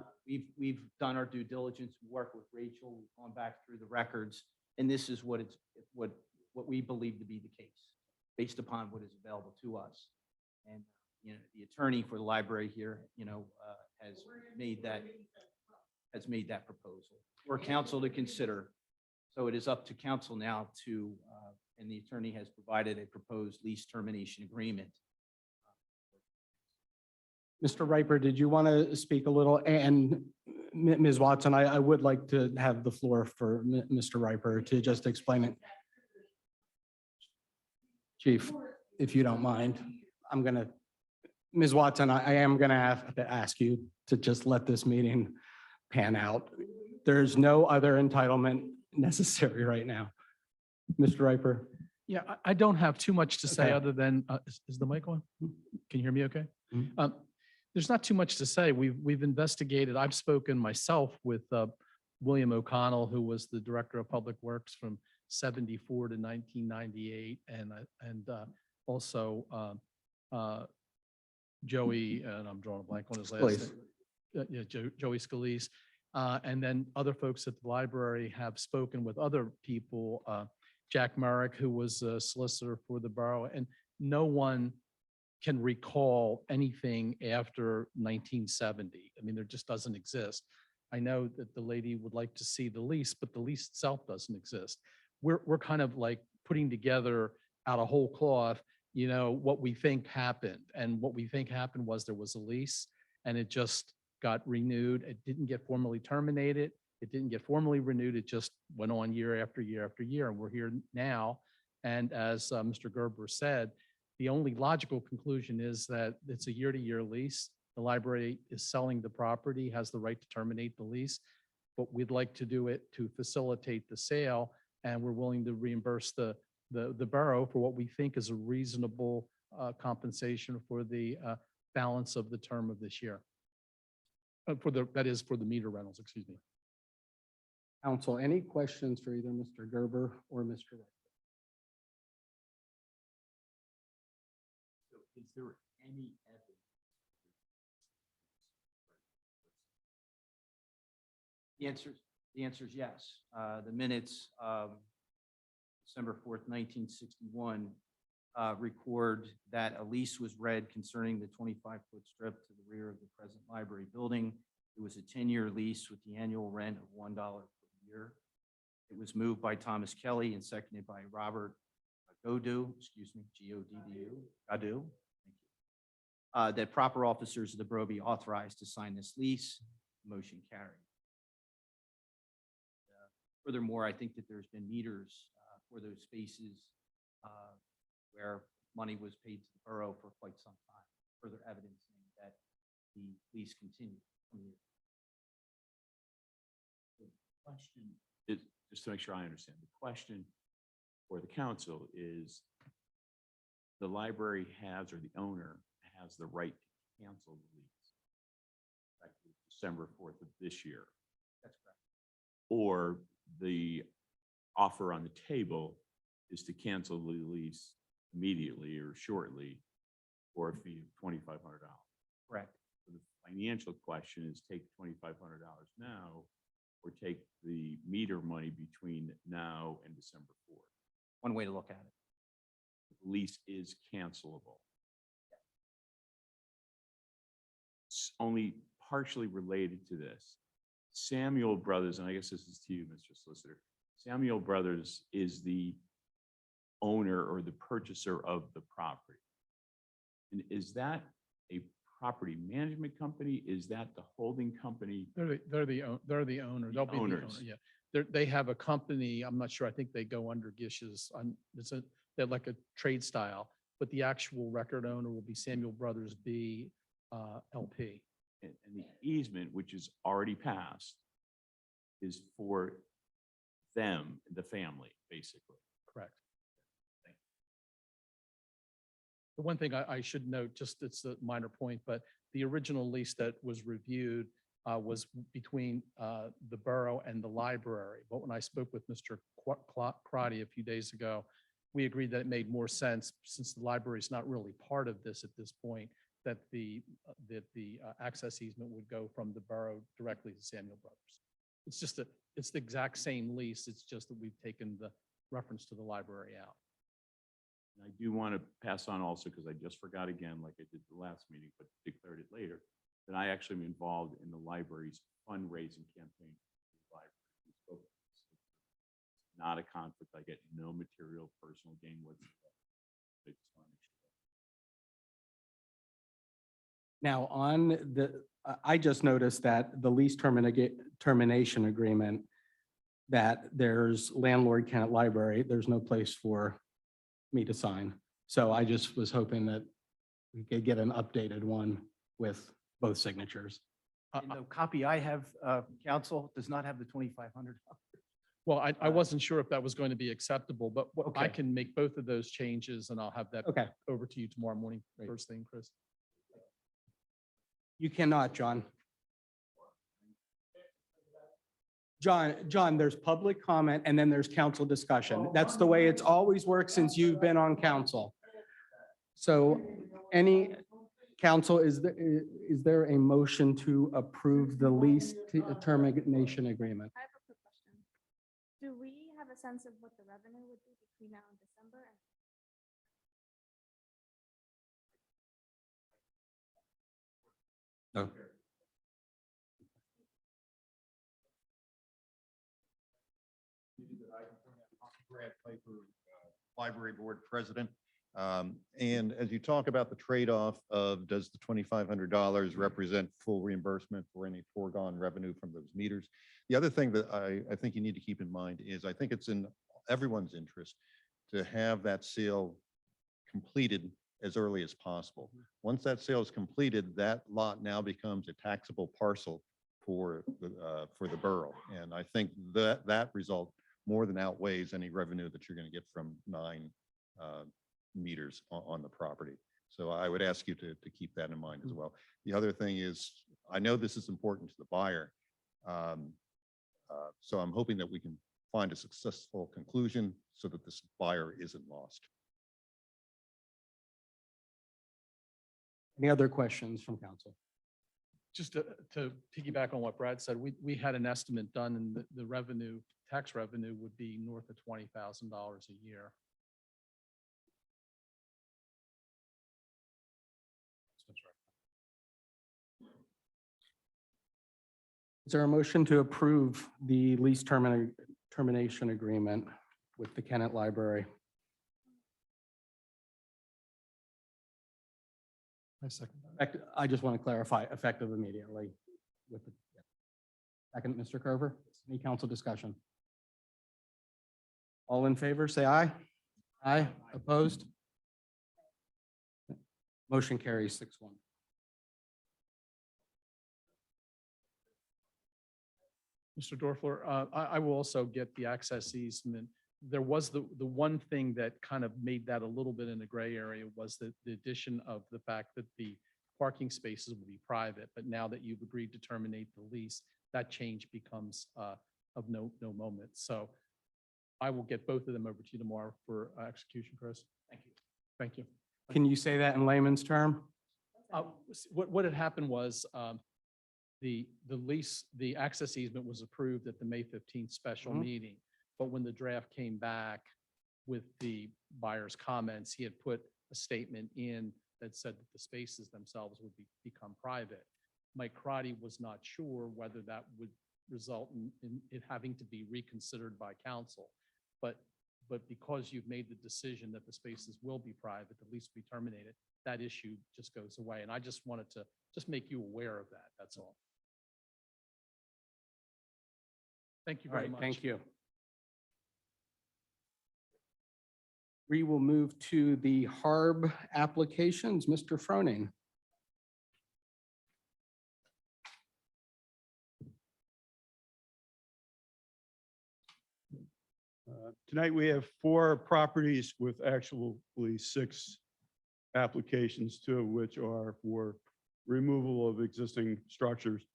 We've done our due diligence, we worked with Rachel, we've gone back through the records, and this is what we believe to be the case, based upon what is available to us. And, you know, the attorney for the library here, you know, has made that proposal for council to consider. So it is up to council now to, and the attorney has provided a proposed lease termination agreement. Mr. Riper, did you want to speak a little? And Ms. Watson, I would like to have the floor for Mr. Riper to just explain it. Chief, if you don't mind, I'm going to, Ms. Watson, I am going to have to ask you to just let this meeting pan out. There's no other entitlement necessary right now. Mr. Riper? Yeah, I don't have too much to say Okay. other than, is the mic on? Can you hear me okay? Mhm. There's not too much to say. We've investigated, I've spoken myself with William O'Connell, who was the Director of Public Works from 74 to 1998, and also Joey, and I'm drawing a blank on his last Scalise. name. Yeah, Joey Scalise. And then other folks at the library have spoken with other people, Jack Merrick, who was a solicitor for the borough, and no one can recall anything after 1970. I mean, there just doesn't exist. I know that the lady would like to see the lease, but the lease itself doesn't exist. We're kind of like putting together out of whole cloth, you know, what we think happened. And what we think happened was there was a lease and it just got renewed. It didn't get formally terminated. It didn't get formally renewed. It just went on year after year after year. And we're here now. And as Mr. Gerber said, the only logical conclusion is that it's a year-to-year lease. The library is selling the property, has the right to terminate the lease, but we'd like to do it to facilitate the sale. And we're willing to reimburse the borough for what we think is a reasonable compensation for the balance of the term of this year. That is for the meter rentals, excuse me. Council, any questions for either Mr. Gerber or Mr. Riper? So is there any evidence? The answer is yes. The minutes of December 4th, 1961 record that a lease was read concerning the 25-foot strip to the rear of the present library building. It was a 10-year lease with the annual rent of $1 per year. It was moved by Thomas Kelly and seconded by Robert Godu, excuse me, G-O-D-D-U, Godu. Thank you. That proper officers of the borough be authorized to sign this lease. Motion carried. Furthermore, I think that there's been meters for those spaces where money was paid to the borough for quite some time, further evidencing that the lease continued. The question is, just to make sure I understand, the question for the council is the library has, or the owner has the right to cancel the lease effective December 4th of this year. That's correct. Or the offer on the table is to cancel the lease immediately or shortly for a fee of $2,500. Correct. So the financial question is take $2,500 now or take the meter money between now and December 4th. One way to look at it. The lease is cancelable. It's only partially related to this. Samuel Brothers, and I guess this is to you, Mr. Solicitor. Samuel Brothers is the owner or the purchaser of the property. And is that a property management company? Is that the holding company? They're the owner. They'll be the owner. owners. Yeah. They have a company. I'm not sure. I think they go under Gish's. They're like a trade style, but the actual record owner will be Samuel Brothers B LP. And the easement, which is already passed, is for them, the family, basically. Correct. The one thing I should note, just it's a minor point, but the original lease that was reviewed was between the borough and the library. But when I spoke with Mr. Crotty a few days ago, we agreed that it made more sense, since the library is not really part of this at this point, that the access easement would go from the borough directly to Samuel Brothers. It's just it's the exact same lease. It's just that we've taken the reference to the library out. And I do want to pass on also, because I just forgot again, like I did the last meeting, but declared it later, that I actually am involved in the library's fundraising campaign. for the library. We spoke about this. It's not a conflict. I get no material personal gain whatsoever. I just want to make sure. Now, on the, I just noticed that the lease termination agreement, that there's landlord Kennett Library, there's no place for me to sign. So I just was hoping that we could get an updated one with both signatures. And the copy I have, council, does not have the 2,500. Well, I wasn't sure if that was going to be acceptable, but I Okay. can make both of those changes and I'll have that Okay, over to you tomorrow morning, Great. first thing, Chris. you cannot, John. John, there's public comment and then there's council discussion. That's the way it's always worked since you've been on council. So council, is there a motion to approve the lease termination agreement? I have a quick question. Do we have a sense of what the revenue would be between now and December? No. Brad Piper, Library Board President. And as you talk about the trade-off of, does the $2,500 represent full reimbursement for any foregone revenue from those meters? The other thing that I think you need to keep in mind is, I think it's in everyone's interest to have that sale completed as early as possible. Once that sale is completed, that lot now becomes a taxable parcel for the borough. And I think that result more than outweighs any revenue that you're going to get from 9 meters on the property. So I would ask you to keep that in mind as well. The other thing is, I know this is important to the buyer. So I'm hoping that we can find a successful conclusion so that this buyer isn't lost. Any other questions from council? Just to piggyback on what Brad said, we had an estimate done and the revenue, tax revenue would be north of $20,000 a year. Is there a motion to approve the lease termination agreement with the Kennett Library? I second I just want to clarify, effective immediately with the. Second, Mr. Carver, any council discussion? All in favor, say aye. Aye, opposed? Motion carries 6-1. Mr. Dorfler, I will also get the access easement. There was the one thing that kind of made that a little bit in a gray area was the addition of the fact that the parking spaces will be private, but now that you've agreed to terminate the lease, that change becomes of no moment. So I will get both of them over to you tomorrow for execution, Chris. Thank you. Thank you. Can you say that in layman's term? What had happened was the lease, the access easement was approved at the May 15th special meeting. But when the draft came back with the buyer's comments, he had put a statement in that said that the spaces themselves would become private. Mike Crotty was not sure whether that would result in it having to be reconsidered by council. But because you've made the decision that the spaces will be private, the lease will be terminated, that issue just goes away. And I just wanted to just make you aware of that. That's all. Thank you All very right, much. thank you. We will move to the HARB applications. Mr. Froning. Tonight, we have 4 properties with actually 6 applications, 2 of which are for removal of existing structures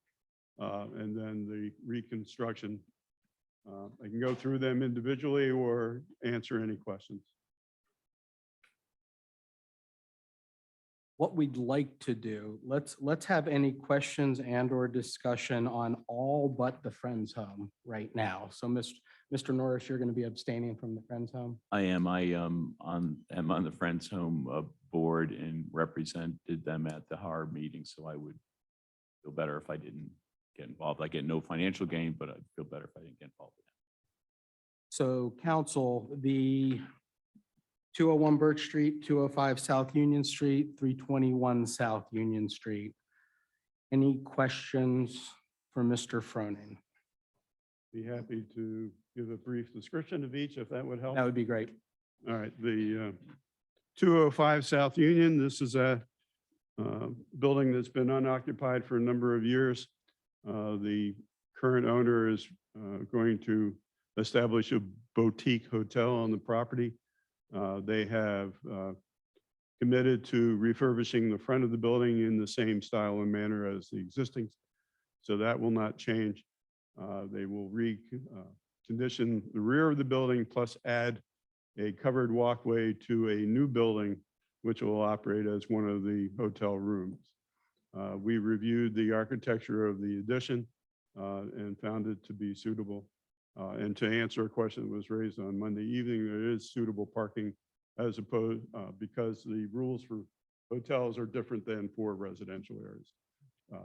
and then the reconstruction. I can go through them individually or answer any questions. What we'd like to do, let's have any questions and or discussion on all but the Friends Home right now. So Mr. Norris, you're going to be abstaining from the Friends Home? I am on the Friends Home board and represented them at the HARB meeting, so I would feel better if I didn't get involved. I get no financial gain, but I'd feel better if I didn't get involved. So council, the 201 Birch Street, 205 South Union Street, 321 South Union Street. Any questions for Mr. Froning? Be happy to give a brief description of each, if that would help. That would be great. All right, the 205 South Union, this is a building that's been unoccupied for a number of years. The current owner is going to establish a boutique hotel on the property. They have committed to refurbishing the front of the building in the same style and manner as the existing. So that will not change. They will recondition the rear of the building plus add a covered walkway to a new building, which will operate as one of the hotel rooms. We reviewed the architecture of the addition and found it to be suitable. And to answer a question that was raised on Monday evening, there is suitable parking as opposed, because the rules for hotels are different than for residential areas.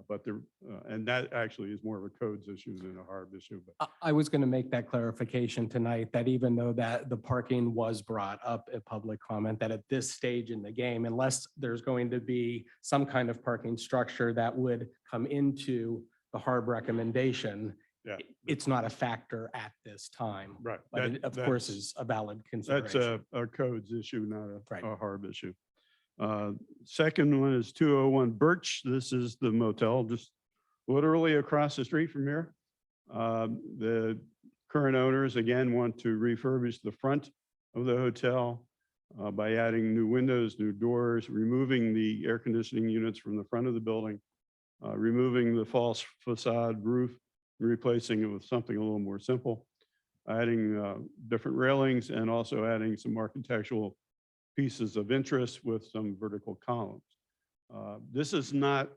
But there, and that actually is more of a codes issue than a HARB issue. But I was going to make that clarification tonight, that even though that the parking was brought up at public comment, that at this stage in the game, unless there's going to be some kind of parking structure that would come into the HARB recommendation, yeah, it's not a factor at this time. right. But it, of course, is a valid That's consideration. a codes issue, not Right. a HARB issue. Second one is 201 Birch. This is the motel just literally across the street from here. The current owners, again, want to refurbish the front of the hotel by adding new windows, new doors, removing the air conditioning units from the front of the building, removing the false facade roof, replacing it with something a little more simple, adding different railings and also adding some architectural pieces of interest with some vertical columns. This is not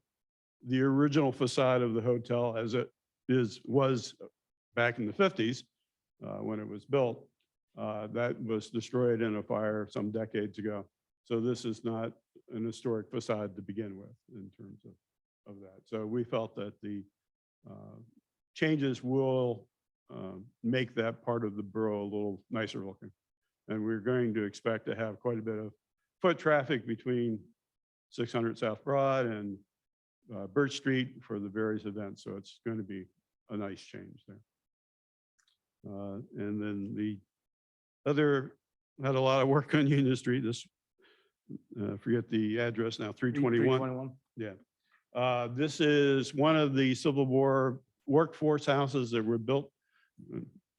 the original facade of the hotel as it was back in the 50s when it was built. That was destroyed in a fire some decades ago. So this is not an historic facade to begin with in terms of that. So we felt that the changes will make that part of the borough a little nicer looking. And we're going to expect to have quite a bit of foot traffic between 600 South Broad and Birch Street for the various events. So it's going to be a nice change there. And then the other had a lot of work on Union Street. This, forget the address now, 321. 321. Yeah. This is one of the Civil War workforce houses that were built.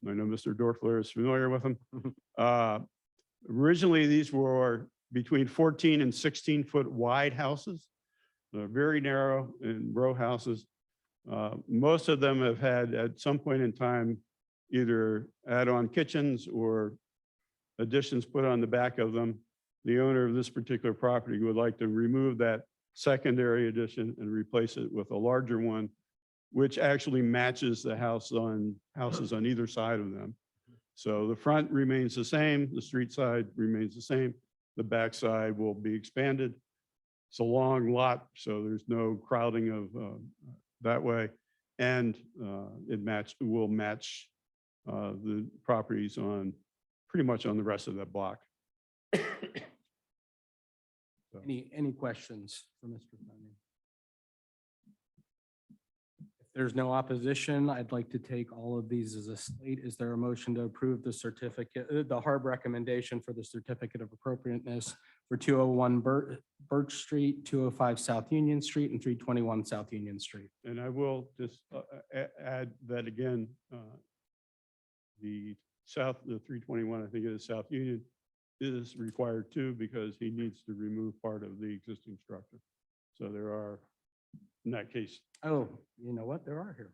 I know Mr. Dorfler is familiar with them. Originally, these were between 14 and 16-foot wide houses. They're very narrow and row houses. Most of them have had at some point in time either add-on kitchens or additions put on the back of them. The owner of this particular property would like to remove that secondary addition and replace it with a larger one, which actually matches the houses on either side of them. So the front remains the same, the street side remains the same, the back side will be expanded. It's a long lot, so there's no crowding of that way. And will match the properties on, pretty much on the rest of that block. So, Any questions for Mr. Fleming? If there's no opposition, I'd like to take all of these as a slate. Is there a motion to approve the certificate, the HARB recommendation for the certificate of appropriateness for 201 Birch Street, 205 South Union Street, and 321 South Union Street? and I will just add that again, the 321, I think it is South Union, is required too, because he needs to remove part of the existing structure. So there are, in that case, Oh, you know what? There are here.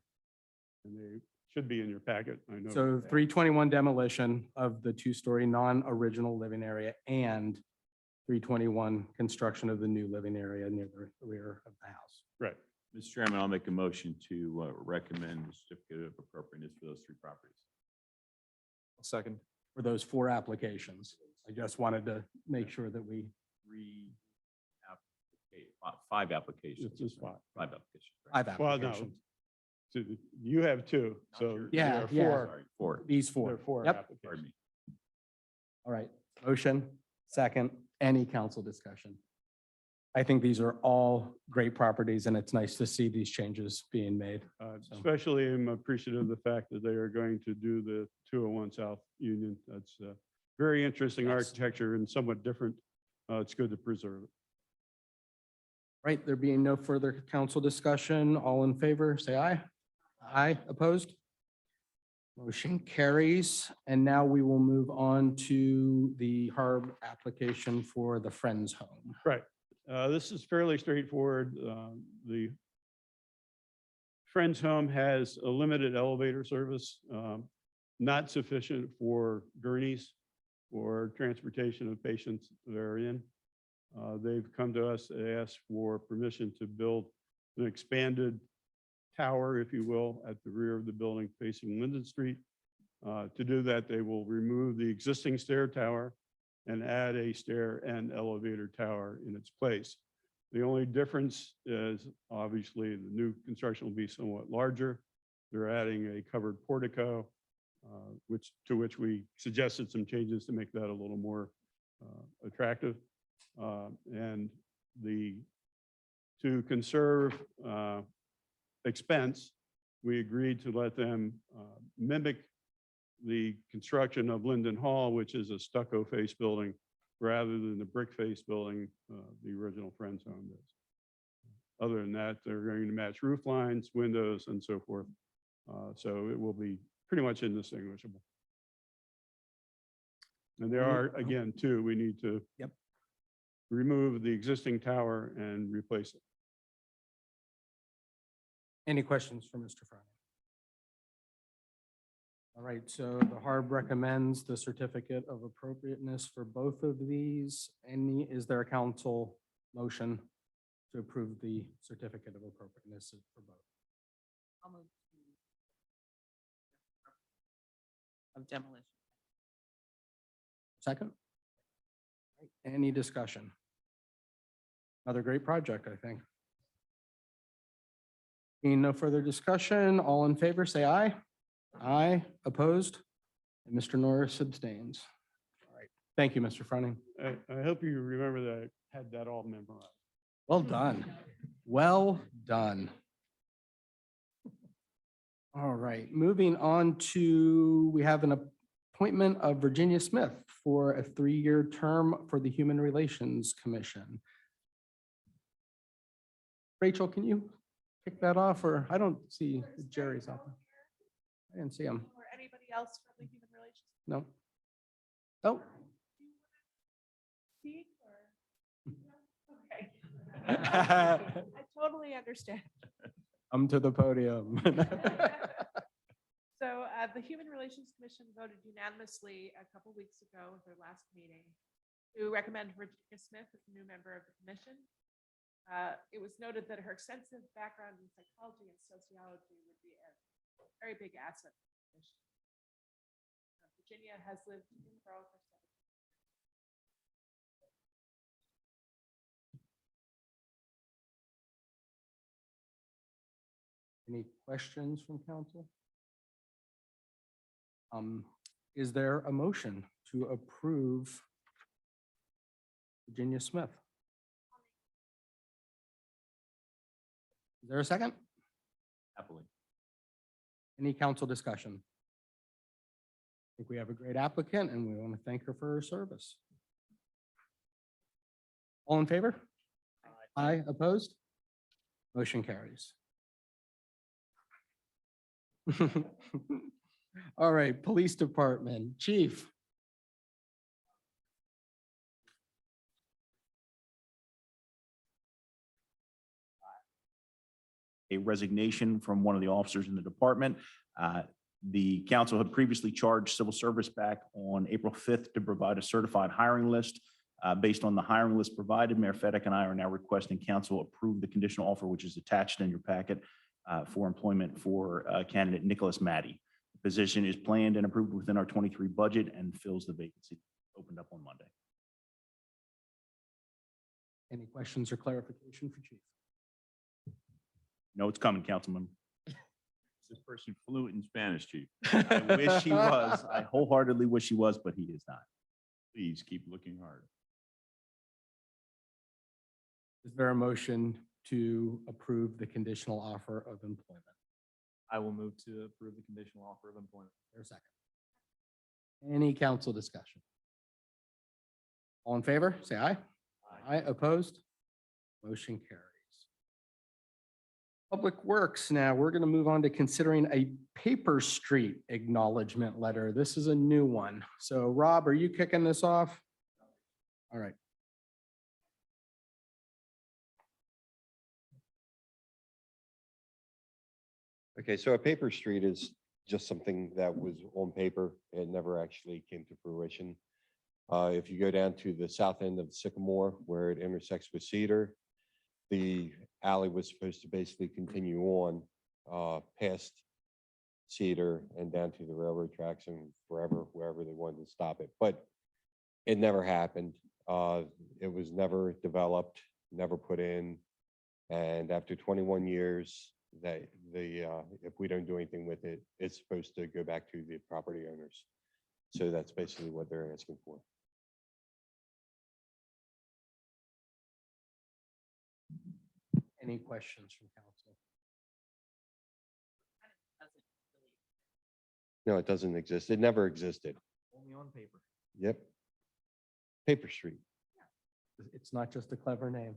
and they should be in your packet, I know. So 321 demolition of the two-story non-original living area and 321 construction of the new living area near the rear of the house. Right. Mr. Chairman, I'll make a motion to recommend the certificate of appropriateness for those three properties. Second. For those 4 applications. I just wanted to make sure that we, 5 applications. It's just 5. 5 applications. 5 Well, no. applications. So you have 2, so. Yeah, there are yeah. 4. Sorry, 4. These There 4. are 4 Yep. applications. Pardon me. All right. Motion, second, any council discussion? I think these are all great properties and it's nice to see these changes being made. So- Especially I'm appreciative of the fact that they are going to do the 201 South Union. That's very interesting Yes. architecture and somewhat different. It's good to preserve it. Right, there being no further council discussion, all in favor, say aye. Aye, opposed? Motion carries. And now we will move on to the HARB application for the Friends Home. Right. This is fairly straightforward. The Friends Home has a limited elevator service, not sufficient for gurneys or transportation of patients therein. They've come to us, they asked for permission to build an expanded tower, if you will, at the rear of the building facing Linden Street. To do that, they will remove the existing stair tower and add a stair and elevator tower in its place. The only difference is obviously the new construction will be somewhat larger. They're adding a covered portico, to which we suggested some changes to make that a little more attractive. And to conserve expense, we agreed to let them mimic the construction of Linden Hall, which is a stucco face building, rather than the brick face building the original Friends Home does. Other than that, they're going to match roof lines, windows, and so forth. So it will be pretty much indistinguishable. And there are, again, two, we need to Yep. remove the existing tower and replace it. Any questions for Mr. Friday? All right, so the HARB recommends the certificate of appropriateness for both of these. Is there a council motion to approve the certificate of appropriateness for both? Of demolition. Second? Any discussion? Another great project, I think. Being no further discussion, all in favor, say aye. Aye, opposed? And Mr. Norris abstains. All right, thank you, Mr. Fronting. I hope you remember that I had that all memorized. Well done. Well done. All right, moving on to, we have an appointment of Virginia Smith for a 3-year term for the Human Relations Commission. Rachel, can you kick that off, or I don't see Jerry's out there. I didn't see him. Or anybody else from the Human Relations No. Oh. speak or? Okay. I totally understand. Come to the podium. So the Human Relations Commission voted unanimously a couple weeks ago at their last meeting to recommend Virginia Smith as a new member of the commission. It was noted that her extensive background in psychology and sociology would be a very big asset to the commission. Virginia has lived in the borough for Any questions from council? Is there a motion to approve Virginia Smith? Is there a second? Happily. Any council discussion? I think we have a great applicant and we want to thank her for her service. All in favor? Aye, opposed? Motion carries. All right, Police Department, Chief. A resignation from one of the officers in the department. The council had previously charged civil service back on April 5th to provide a certified hiring list. Based on the hiring list provided, Mayor Fedek and I are now requesting council approve the conditional offer, which is attached in your packet for employment for candidate Nicholas Matty. The position is planned and approved within our 23 budget and fills the vacancy opened up on Monday. Any questions or clarification for Chief? No, it's coming, Councilman. Is this person fluent in Spanish, Chief? I wish he was. I wholeheartedly wish he was, but he is not. Please keep looking hard. Is there a motion to approve the conditional offer of employment? I will move to approve the conditional offer of employment. There a second? Any council discussion? All in favor, say aye. Aye, opposed? Motion carries. Public Works, now we're going to move on to considering a Paper Street acknowledgement letter. This is a new one. So Rob, are you kicking this off? All right. Okay, so a paper street is just something that was on paper. It never actually came to fruition. If you go down to the south end of Sycamore where it intersects with Cedar, the alley was supposed to basically continue on past Cedar and down to the railroad tracks and wherever they wanted to stop it. But it never happened. It was never developed, never put in. And after 21 years, that if we don't do anything with it, it's supposed to go back to the property owners. So that's basically what they're asking for. Any questions from council? No, it doesn't exist. It never existed. Only on paper. Yep. Paper Street. It's not just a clever name.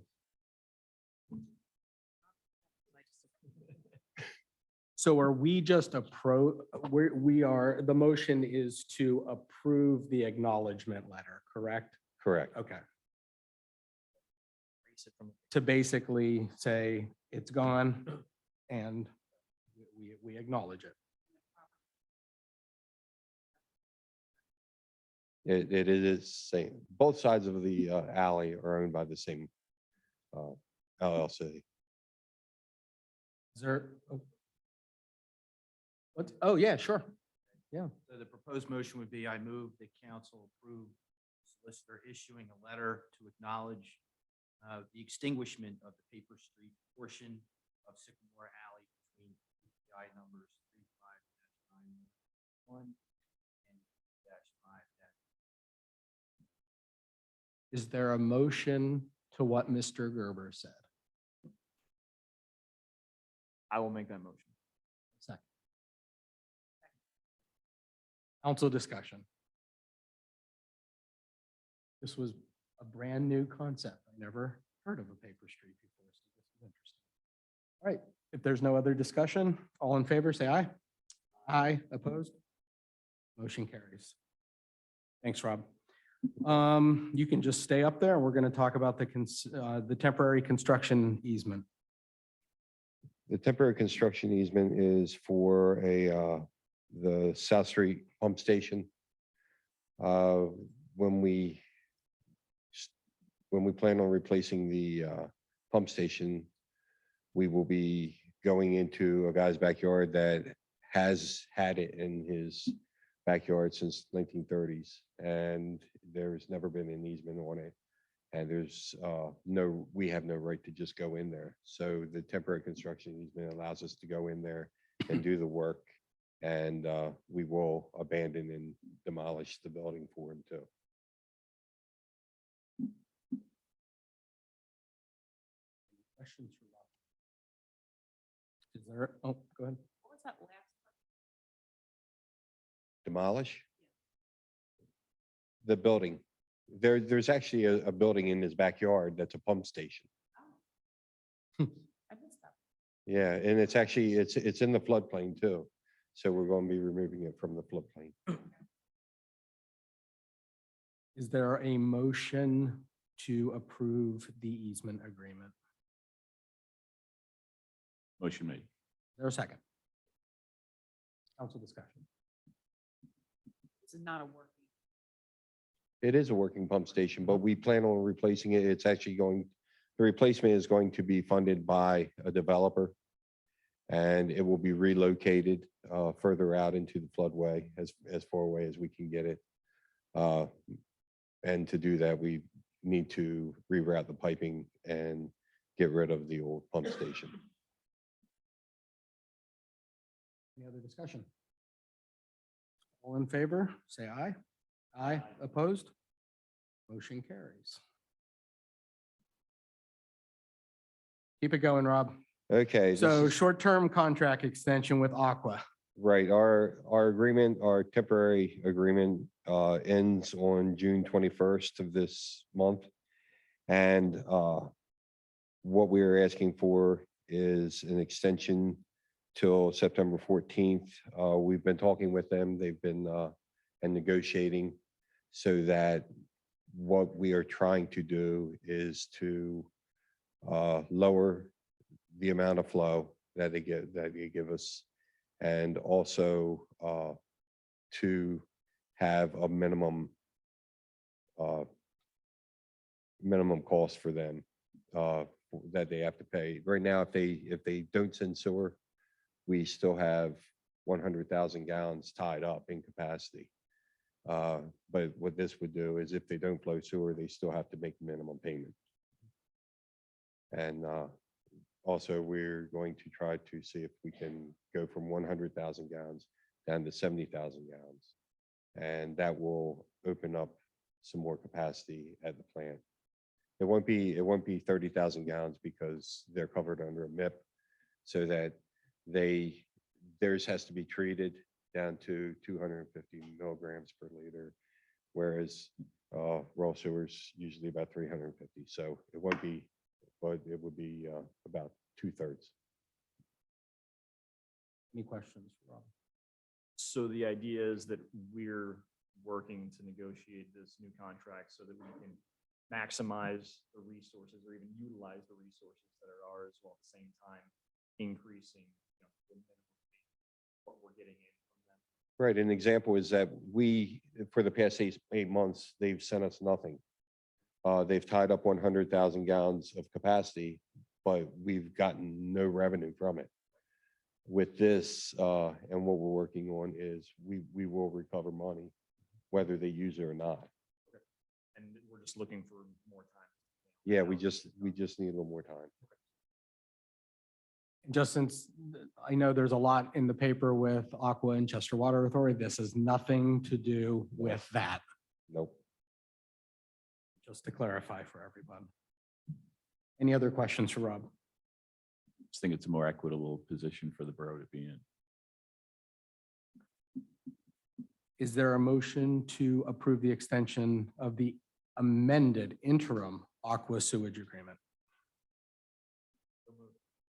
So are we just the motion is to approve the acknowledgement letter, correct? Correct. Okay. To basically say it's gone and we acknowledge it. It is same. Both sides of the alley are owned by the same LLC. Is there? What? Oh, yeah, sure. Yeah. So the proposed motion would be, I move the council approve solicitor issuing a letter to acknowledge the extinguishment of the Paper Street portion of Sycamore Alley between PI numbers 35-91 and -5. Is there a motion to what Mr. Gerber said? I will make that motion. Second. Council discussion. This was a brand new concept. I never heard of a paper street before, so this is interesting. All right, if there's no other discussion, all in favor, say aye. Aye, opposed? Motion carries. Thanks, Rob. You can just stay up there and we're going to talk about the temporary construction easement. The temporary construction easement is for the South Street pump station. When we plan on replacing the pump station, we will be going into a guy's backyard that has had it in his backyard since 1930s, and there's never been an easement on it. And there's we have no right to just go in there. So the temporary construction easement allows us to go in there and do the work. And we will abandon and demolish the building for him too. Questions for Rob? Is there, oh, go ahead. What was that last? Demolish? The building. There's actually a building in his backyard that's a pump station. I missed that. Yeah, and it's actually, it's in the floodplain too. So we're going to be removing it from the floodplain. Is there a motion to approve the easement agreement? Motion made. Is there a second? Council discussion. This is not a working. It is a working pump station, but we plan on replacing it. It's actually the replacement is going to be funded by a developer. And it will be relocated further out into the floodway as far away as we can get it. And to do that, we need to reroute the piping and get rid of the old pump station. Any other discussion? All in favor, say aye. Aye. Opposed? Motion carries. Keep it going, Rob. Okay. this So is- short-term contract extension with Aqua. Right, our agreement, our temporary agreement ends on June 21st of this month. And what we are asking for is an extension till September 14th. We've been talking with them. They've been and negotiating so that what we are trying to do is to lower the amount of flow that they give us, and also to have a minimum cost for them that they have to pay. Right now, if they don't send sewer, we still have 100,000 gallons tied up in capacity. But what this would do is if they don't flow sewer, they still have to make minimum payment. And also, we're going to try to see if we can go from 100,000 gallons down to 70,000 gallons. And that will open up some more capacity at the plant. It won't be 30,000 gallons because they're covered under a MIP, so that theirs has to be treated down to 250 milligrams per liter, whereas raw sewer's usually about 350. So it won't be, but it would be about 2/3. Any questions, Rob? So the idea is that we're working to negotiate this new contract so that we can maximize the resources or even utilize the resources that are ours, while at the same time increasing, the minimum what we're getting in from them. Right. An example is that for the past 8 months, they've sent us nothing. They've tied up 100,000 gallons of capacity, but we've gotten no revenue from it. With this, and what we're working on is we will recover money, whether they use it or not. And we're just looking for more time. Yeah, we just need a little more time. Just since I know there's a lot in the paper with Aqua and Chester Water Authority, this has nothing to do with that, Nope. just to clarify for everyone. Any other questions for Rob? Just think it's a more equitable position for the borough to be in. Is there a motion to approve the extension of the amended interim Aqua sewage agreement?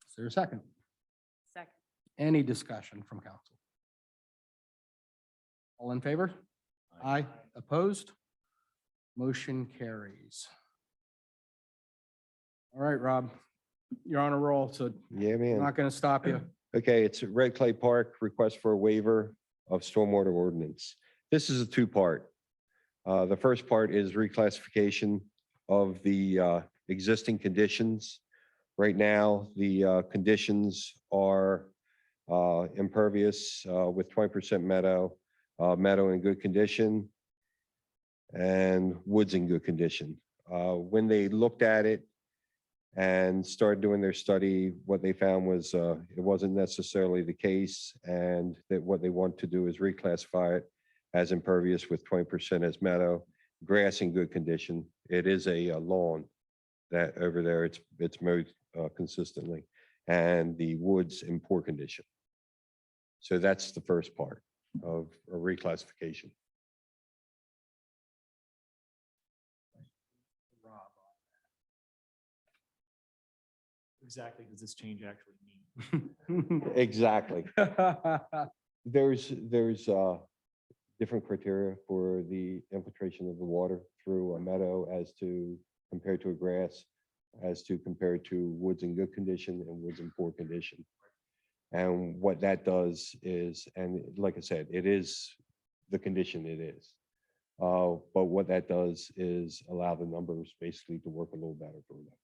Is there a second? Second. Any discussion from council? All in favor? Aye. Opposed? Motion carries. All right, Rob, you're on a roll, so Yeah, I'm man. not going to stop you. Okay, it's Red Clay Park, request for a waiver of stormwater ordinance. This is a two-part. The first part is reclassification of the existing conditions. Right now, the conditions are impervious with 20% meadow, meadow in good condition, and woods in good condition. When they looked at it and started doing their study, what they found was it wasn't necessarily the case, and that what they want to do is reclassify it as impervious with 20% as meadow, grass in good condition. It is a lawn that over there, it's mowed consistently, and the woods in poor condition. So that's the first part of a reclassification. Exactly does this change actually mean? Exactly. There's different criteria for the infiltration of the water through a meadow as to compared to a grass, as to compared to woods in good condition and woods in poor condition. And what that does is, and like I said, it is the condition it is. But what that does is allow the numbers basically to work a little better for them.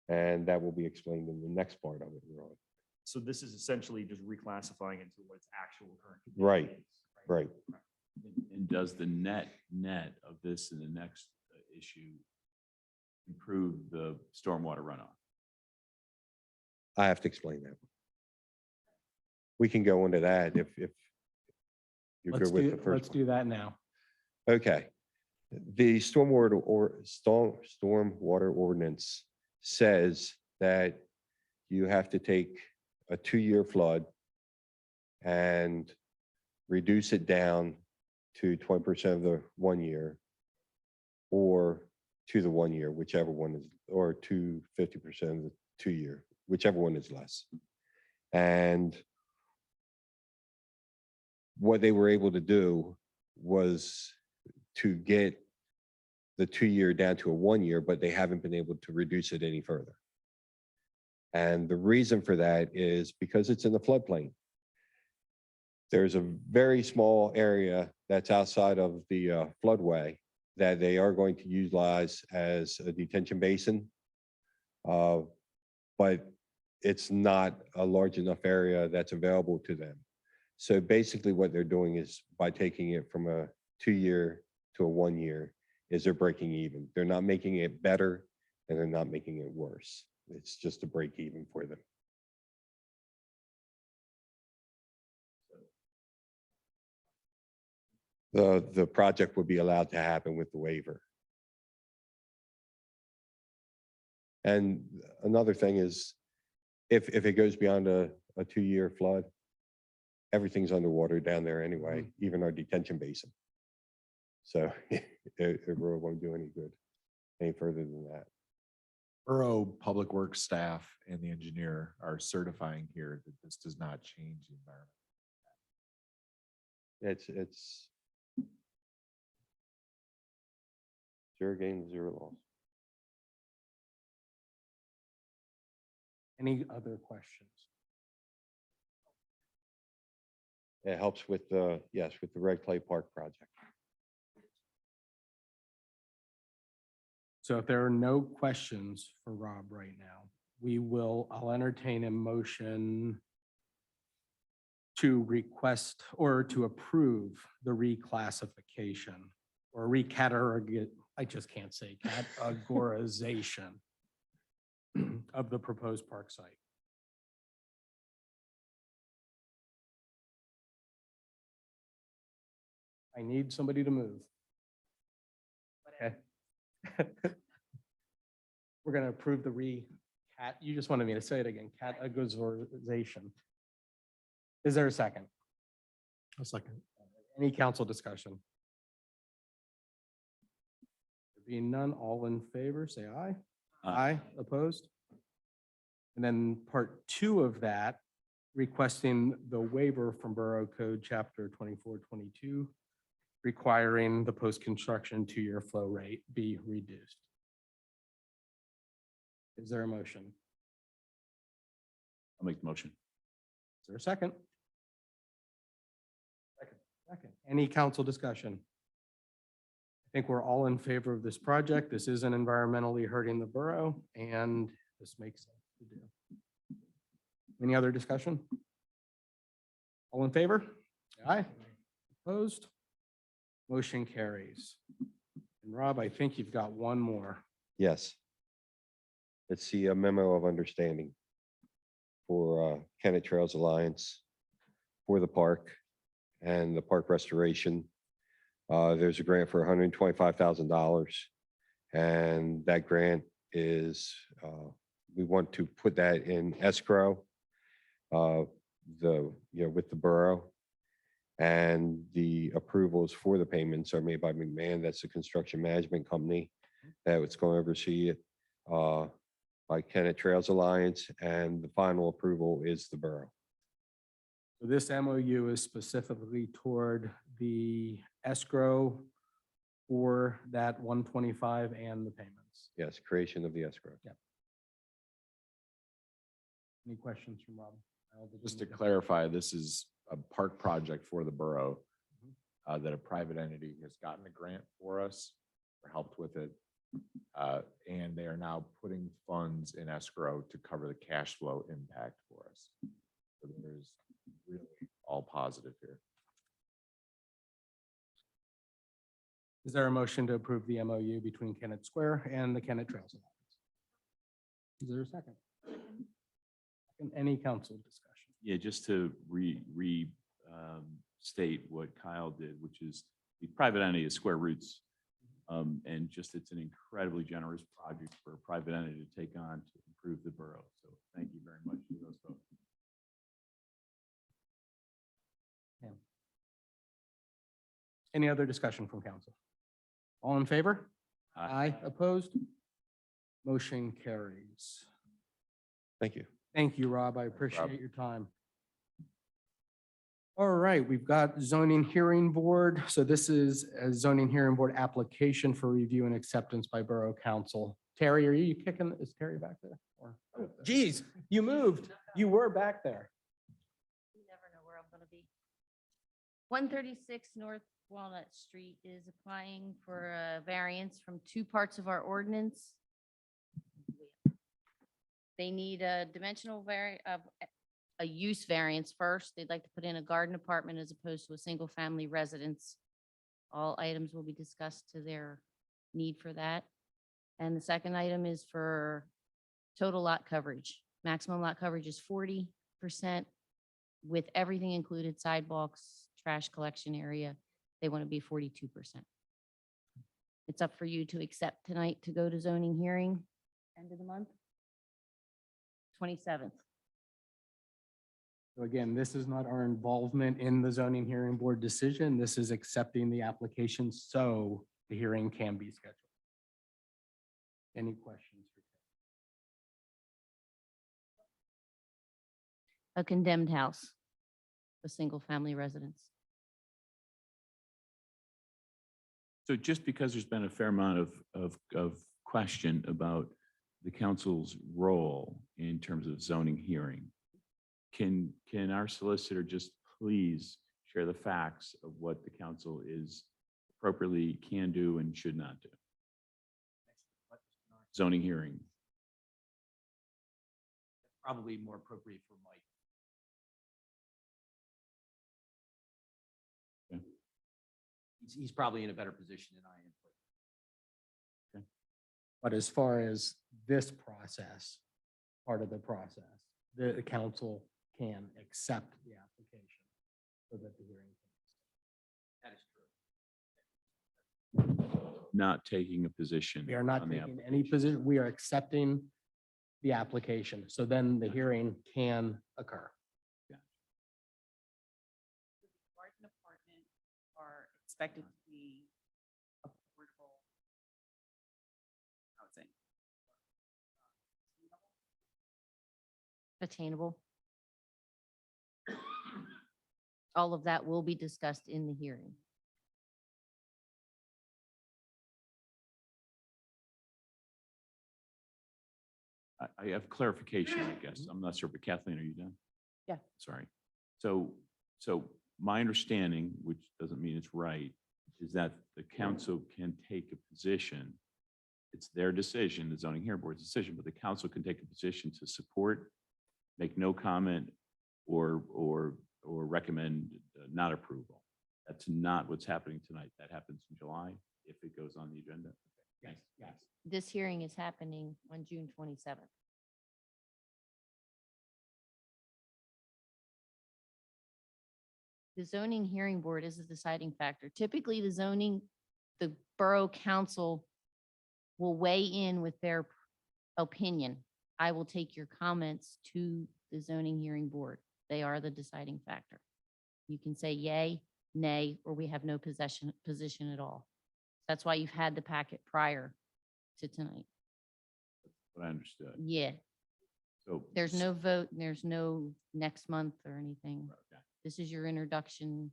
And that will be explained in the next part of it, really. So this is essentially just reclassifying into what its actual current. condition Right, is, right. And does the net of this in the next issue improve the stormwater runoff? I have to explain that. We can go into that if you're good with the first. Let's do that now. Okay. The stormwater ordinance says that you have to take a 2-year flood and reduce it down to 20% of the 1 year, or to the 1 year, whichever one is, or to 50% of the 2 year, whichever one is less. And what they were able to do was to get the 2 year down to a 1 year, but they haven't been able to reduce it any further. And the reason for that is because it's in the floodplain. There's a very small area that's outside of the floodway that they are going to utilize as a detention basin. But it's not a large enough area that's available to them. So basically what they're doing is by taking it from a 2 year to a 1 year is they're breaking even. They're not making it better and they're not making it worse. It's just a break even for them. The project would be allowed to happen with the waiver. And another thing is, if it goes beyond a 2 year flood, everything's underwater down there anyway, even our detention basin. So it really won't do any good any further than that. Borough Public Works staff and the engineer are certifying here that this does not change the environment. It's zero gain, zero loss. Any other questions? It helps with the, yes, with the Red Clay Park project. So if there are no questions for Rob right now, I'll entertain a motion to request or to approve the reclassification or recategorization, I just can't say categorization of the proposed park site. I need somebody to move. Okay. We're going to approve the you just wanted me to say it again, categorization. Is there a second? A second. Any council discussion? There being none, all in favor, say aye. Aye, opposed? And then part 2 of that, requesting the waiver from Borough Code Chapter 2422, requiring the post-construction 2-year flow rate be reduced. Is there a motion? I'll make the motion. Is there a second? Second. Any council discussion? I think we're all in favor of this project. This isn't environmentally hurting the borough, and this makes sense to do. Any other discussion? All in favor? Aye. Opposed? Motion carries. And Rob, I think you've got one more. Yes. It's the memo of understanding for Kennett Trails Alliance for the park and the park restoration. There's a grant for $125,000. And that grant is, we want to put that in escrow, with the borough. And the approvals for the payments are made by McMahon. That's the construction management company that was going to oversee it, by Kennett Trails Alliance, and the final approval is the borough. So this MOU is specifically toward the escrow for that 125 and the payments. Yes, creation of the escrow. Yep. Any questions from Rob? Just to clarify, this is a park project for the borough that a private entity has gotten a grant for us or helped with it. And they are now putting funds in escrow to cover the cash flow impact for us. So there's really all positive here. Is there a motion to approve the MOU between Kennett Square and the Kennett Trails Alliance? Is there a second? Any council discussion? Yeah, just to state what Kyle did, which is the private entity is Square Roots. And just, it's an incredibly generous project for a private entity to take on to improve the borough. So thank you very much to those folks. Any other discussion from council? All in favor? Aye. Opposed? Motion carries. Thank you. Thank you, Rob. I appreciate your time. All right, we've got zoning hearing board. So this is a zoning hearing board application for review and acceptance by Borough Council. Terry, are you kicking? Is Terry back there? Or, oh, geez, you moved. You were back there. You never know where I'm gonna be. 136 North Walnut Street is applying for a variance from two parts of our ordinance. They need a dimensional a use variance first. They'd like to put in a garden apartment as opposed to a single-family residence. All items will be discussed to their need for that. And the second item is for total lot coverage. Maximum lot coverage is 40% with everything included, sidewalks, trash collection area. They want to be 42%. It's up for you to accept tonight to go to zoning hearing, end of the month, 27th. So again, this is not our involvement in the zoning hearing board decision. This is accepting the application so the hearing can be scheduled. Any questions? A condemned house, a single-family residence. So just because there's been a fair amount of question about the council's role in terms of zoning hearing, can our solicitor just please share the facts of what the council is appropriately can do and should not do? Zoning hearing. Probably more appropriate for Mike. Okay. He's probably in a better position than I am. But as far as this process, part of the process, the council can accept the application so that the hearing. That is true. Not taking a position. We are not on the taking any position. We are accepting the application. So then the hearing can occur. Garden apartment are expected to be affordable housing. Attainable. All of that will be discussed in the hearing. I have clarification, I guess. I'm not sure, but Kathleen, are you done? Yeah. Sorry. So my understanding, which doesn't mean it's right, is that the council can take a position. It's their decision, the zoning hearing board's decision, but the council can take a position to support, make no comment, or recommend not approval. That's not what's happening tonight. That happens in July. if it goes on the agenda. Yes, yes. This hearing is happening on June 27th. The zoning hearing board is the deciding factor. Typically, the borough council will weigh in with their opinion. I will take your comments to the zoning hearing board. They are the deciding factor. You can say yay, nay, or we have no position at all. That's why you've had the packet prior to tonight. What I understood. Yeah, So. there's no vote, and there's no next month or anything. Okay. This is your introduction.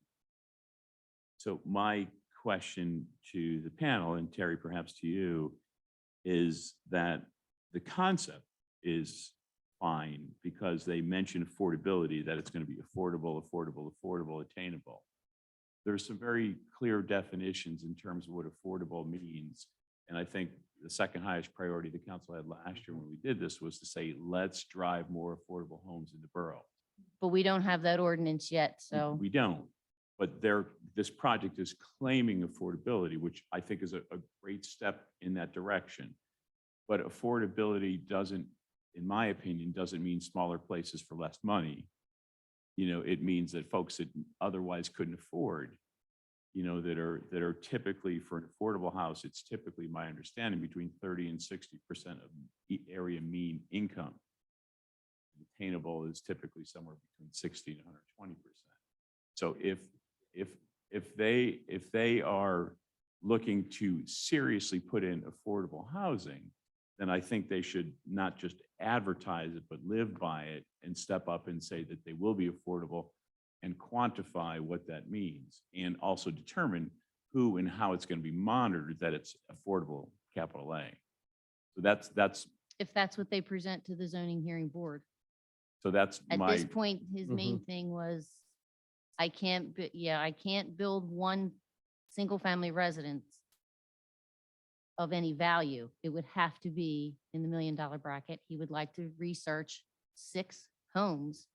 So my question to the panel, and Terry, perhaps to you, is that the concept is fine because they mention affordability, that it's going to be affordable, attainable. There's some very clear definitions in terms of what affordable means. And I think the second highest priority the council had last year when we did this was to say, let's drive more affordable homes in the borough. But we don't have that ordinance yet, so. We don't, but this project is claiming affordability, which I think is a great step in that direction. But affordability doesn't, in my opinion, doesn't mean smaller places for less money. You know, it means that folks that otherwise couldn't afford, you know, that are typically for an affordable house, it's typically, my understanding, between 30 and 60% of area mean income. Attainable is typically somewhere between 60 and 120%. So if they are looking to seriously put in affordable housing, then I think they should not just advertise it, but live by it and step up and say that they will be affordable and quantify what that means and also determine who and how it's going to be monitored that it's affordable, capital A. So that's If that's what they present to the zoning hearing board. so that's At my. this point, his main thing was, I can't build one single-family residence of any value. It would have to be in the $1 million bracket. He would like to research 6 homes,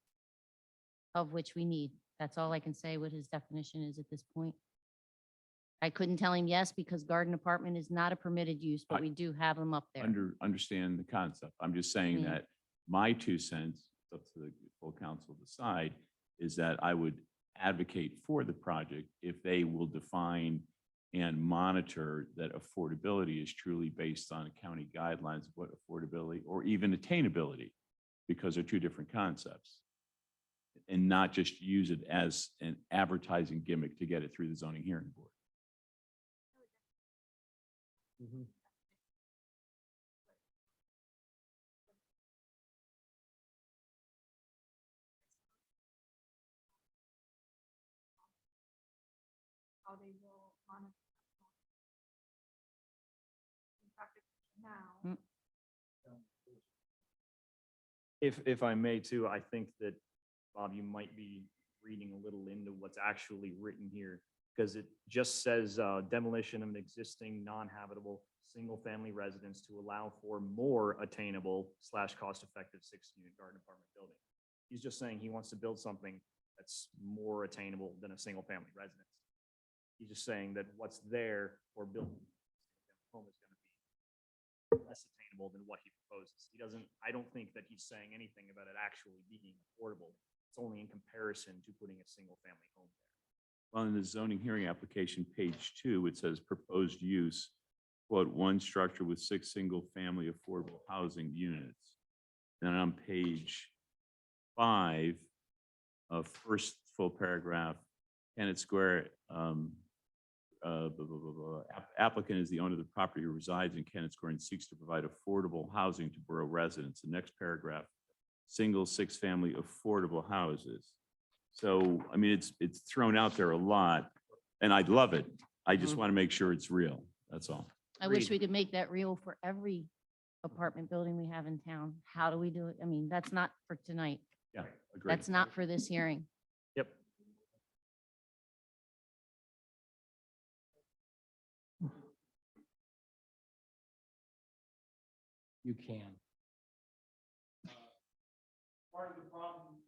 of which we need. That's all I can say what his definition is at this point. I couldn't tell him yes because garden apartment is not a permitted use, but we do have them up there. Understand the concept. I'm just saying Yeah. that my 2 cents, it's up to the full council to decide, is that I would advocate for the project if they will define and monitor that affordability is truly based on county guidelines of what affordability or even attainability, because they're 2 different concepts. And not just use it as an advertising gimmick to get it through the zoning hearing board. How they will monitor now. Mm. If I may too, I think that, Bob, you might be reading a little into what's actually written here, because it just says demolition of an existing non-habitable single-family residence to allow for more attainable / cost-effective 6-unit garden apartment building. He's just saying he wants to build something that's more attainable than a single-family residence. He's just saying that what's there or built home is going to be less attainable than what he proposes. I don't think that he's saying anything about it actually being affordable. It's only in comparison to putting a single-family home there. Well, in the zoning hearing application, page 2, it says proposed use, quote, 1 structure with 6 single-family affordable housing units. Then on page 5, first full paragraph, Kennett Square, applicant is the owner of the property who resides in Kennett Square and seeks to provide affordable housing to borough residents. The next paragraph, single 6-family affordable houses. So, I mean, it's thrown out there a lot and I'd love it. I just want to make sure it's real. That's all. I wish we could make that real for every apartment building we have in town. How do we do it? I mean, that's not for tonight. Yeah, agree. That's not for this hearing. Yep. You can. Part of the problem is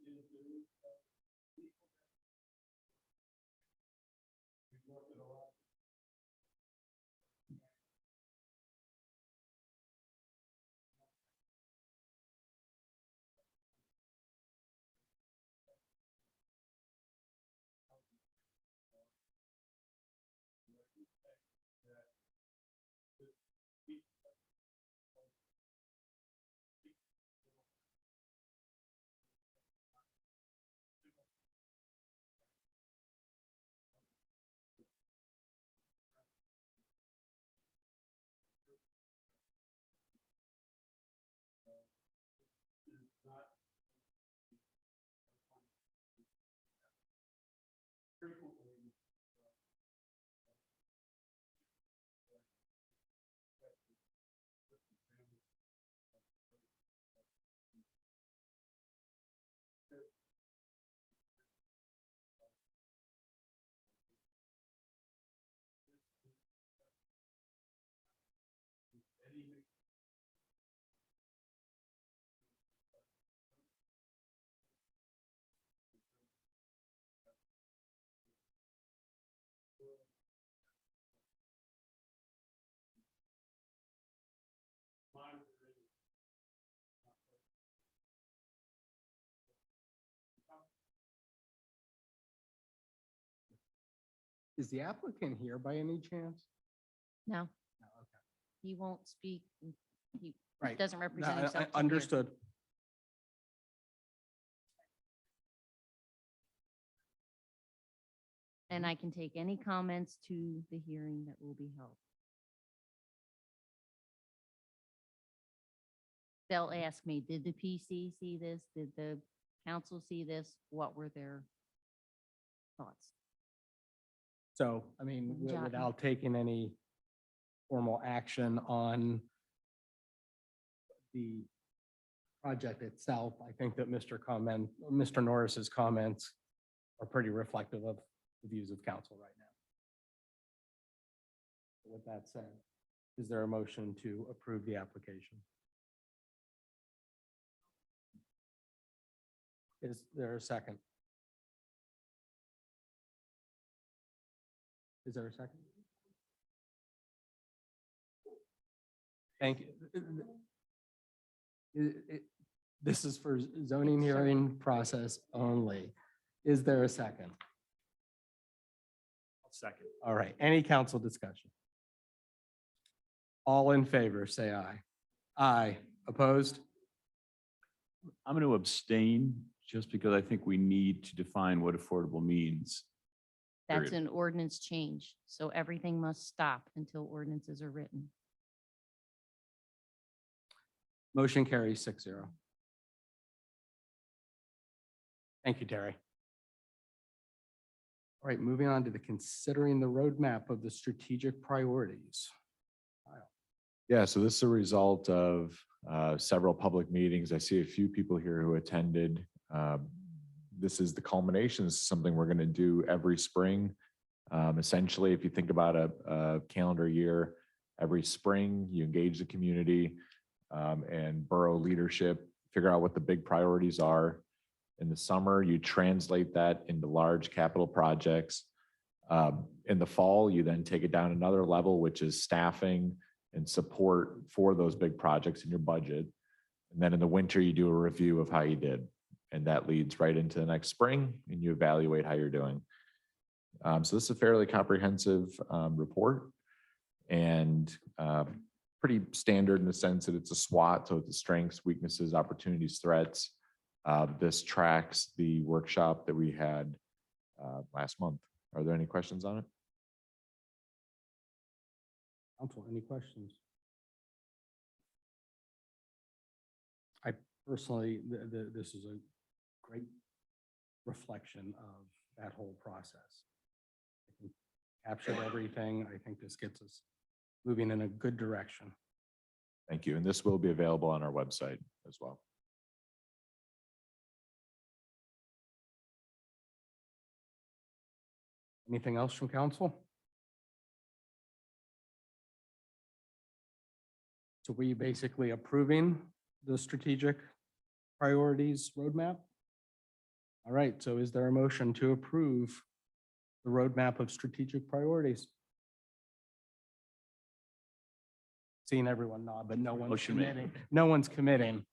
Is the applicant here by any chance? No, No, okay. he won't speak. He Right. doesn't No, represent I- himself. to here. Understood. And I can take any comments to the hearing that will be held. They'll ask me, did the PC see this? Did the council see this? What were their thoughts? So, I mean, Jotting. without taking any formal action on the project itself, I think that Mr. Norris's comments are pretty reflective of the views of council right now. With that said, is there a motion to approve the application? Is there a second? Is there a second? Thank you. This is for zoning hearing process only. Is there a second? I'll second. All right, any council discussion? All in favor, say aye. Aye. Opposed? I'm going to abstain just because I think we need to define what affordable means. That's Period. an ordinance change, so everything must stop until ordinances are written. Motion carries 6-0. Thank you, Terry. All right, moving on to the considering the roadmap of the strategic priorities. Yeah, so this is a result of several public meetings. I see a few people here who attended. This is the culmination. This is something we're going to do every spring. Essentially, if you think about a calendar year, every spring you engage the community and borough leadership, figure out what the big priorities are. In the summer, you translate that into large capital projects. In the fall, you then take it down another level, which is staffing and support for those big projects in your budget. And then in the winter, you do a review of how you did. And that leads right into the next spring and you evaluate how you're doing. So this is a fairly comprehensive report and pretty standard in the sense that it's a SWOT, so it's the strengths, weaknesses, opportunities, threats. This tracks the workshop that we had last month. Are there any questions on it? Council, any questions? I personally, this is a great reflection of that whole process. I think captured everything. I think this gets us moving in a good direction. Thank you. And this will be available on our website as well. Anything else from council? So we basically approving the strategic priorities roadmap? All right, so is there a motion to approve the roadmap of strategic priorities? Seeing everyone nod, but no one's Motion made. committing. No one's committing.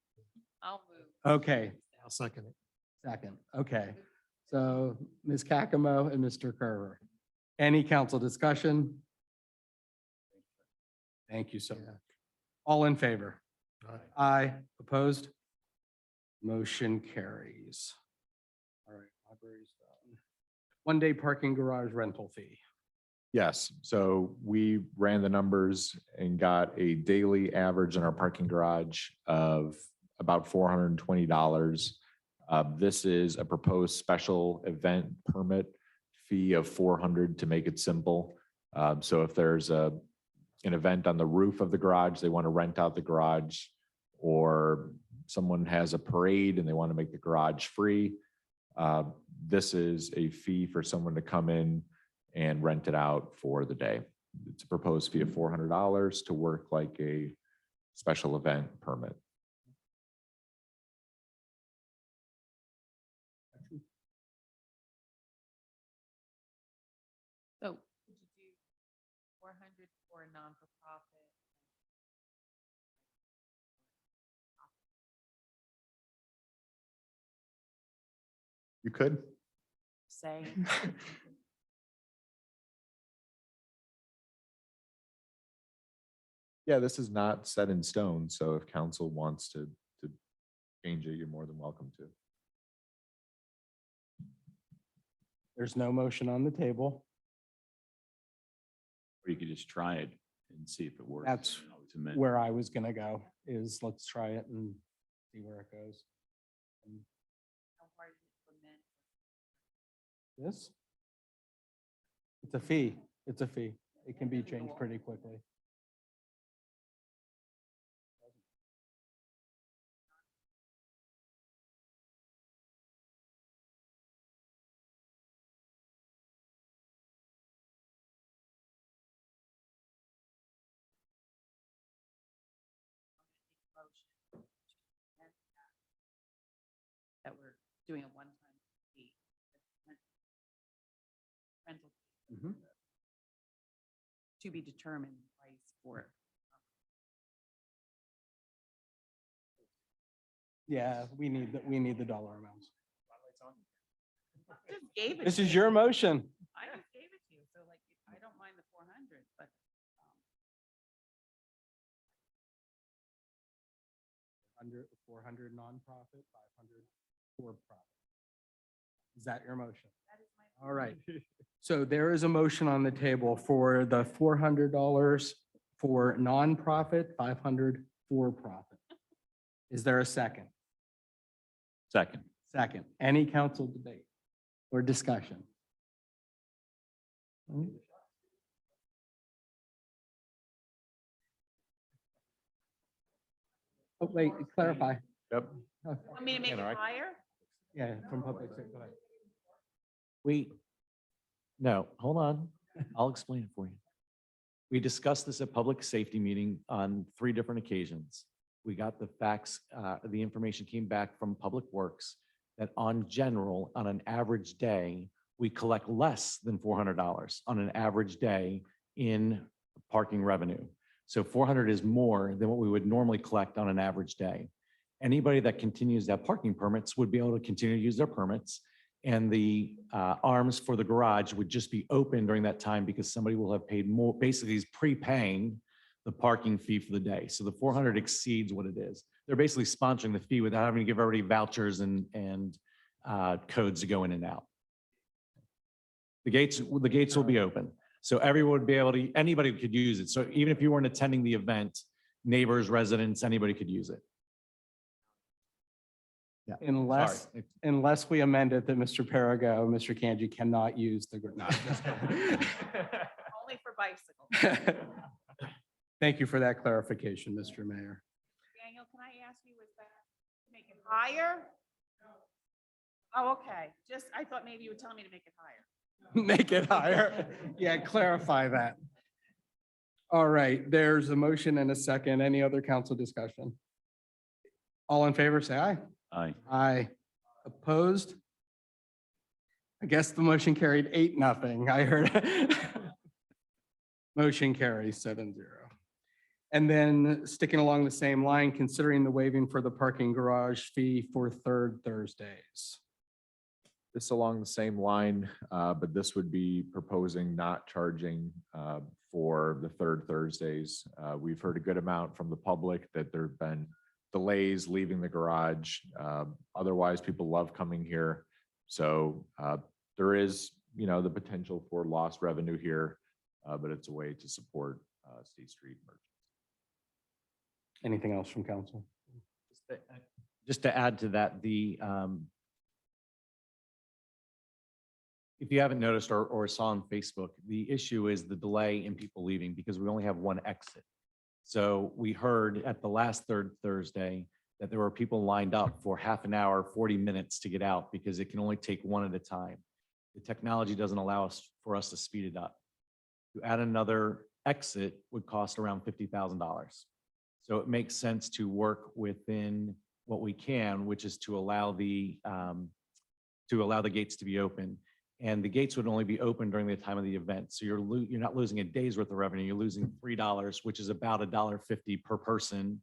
I'll move. Okay. I'll second it. Second, okay. So Ms. Kakamo and Mr. Kerber. Any council discussion? Thank you so much. All in favor? Aye. Opposed? Motion carries. All right, library's done. One-day parking garage rental fee. Yes, so we ran the numbers and got a daily average in our parking garage of about $420. This is a proposed special event permit fee of $400 to make it simple. So if there's an event on the roof of the garage, they want to rent out the garage, or someone has a parade and they want to make the garage free, this is a fee for someone to come in and rent it out for the day. It's a proposed fee of $400 to work like a special event permit. So Would you do 400 for a non-for-profit? You could? Say. Yeah, this is not set in stone, so if council wants to change it, you're more than welcome to. There's no motion on the table. Or you could just try it and see if it works. That's You know, it's amend- where I was gonna go, is let's try it and see where it goes. This? It's a fee. It's a fee. It can be changed pretty quickly. That we're doing a one-time fee. Rental fee. Mhm. To be determined price for it. Yeah, we need the dollar amounts. Just gave it. This to is you. your motion. I just gave it to you, so like, I don't mind the 400, but. 400 nonprofit, 500 for profit. Is that your motion? That is my. All right. So there is a motion on the table for the $400 for nonprofit, 500 for profit. Is there a second? Second. Second. Any council debate or discussion? Oh, wait, clarify. Yep. Want me to make it Interact. higher? Yeah, from public. Go ahead. No, hold on. I'll explain it for you. We discussed this at public safety meeting on 3 different occasions. We got the facts, the information came back from Public Works that on general, on an average day, we collect less than $400 on an average day in parking revenue. So 400 is more than what we would normally collect on an average day. Anybody that continues to have parking permits would be able to continue to use their permits. And the arms for the garage would just be open during that time because somebody will have paid more, basically is prepaying the parking fee for the day. So the 400 exceeds what it is. They're basically sponsoring the fee without having to give everybody vouchers and codes to go in and out. The gates will be open. So everyone would be able to, anybody could use it. So even if you weren't attending the event, neighbors, residents, anybody could use it. Yeah. Unless, Sorry. unless we amend it that Mr. Perigo, Mr. Kanji cannot use the. No, just kidding. Only for bicycles. Thank you for that clarification, Mr. Mayor. Daniel, can I ask you, was that to make it higher? Oh, okay. Just, I thought maybe you were telling me to make it higher. Make it higher. Yeah, clarify that. All right, there's a motion and a second. Any other council discussion? All in favor, say aye. Aye. Aye. Opposed? I guess the motion carried 8-0. I heard. Motion carries 7-0. And then sticking along the same line, considering the waiving for the parking garage fee for 3rd Thursdays. This along the same line, but this would be proposing not charging for the 3rd Thursdays. We've heard a good amount from the public that there've been delays leaving the garage. Otherwise, people love coming here. So there is, the potential for lost revenue here, but it's a way to support State Street merchants. Anything else from council? Just to add to that, if you haven't noticed or saw on Facebook, the issue is the delay in people leaving because we only have one exit. So we heard at the last 3rd Thursday that there were people lined up for half an hour, 40 minutes to get out because it can only take one at a time. The technology doesn't allow us for us to speed it up. To add another exit would cost around $50,000. So it makes sense to work within what we can, which is to allow the gates to be open. And the gates would only be open during the time of the event. So you're not losing a day's worth of revenue. You're losing $3, which is about $1.50 per person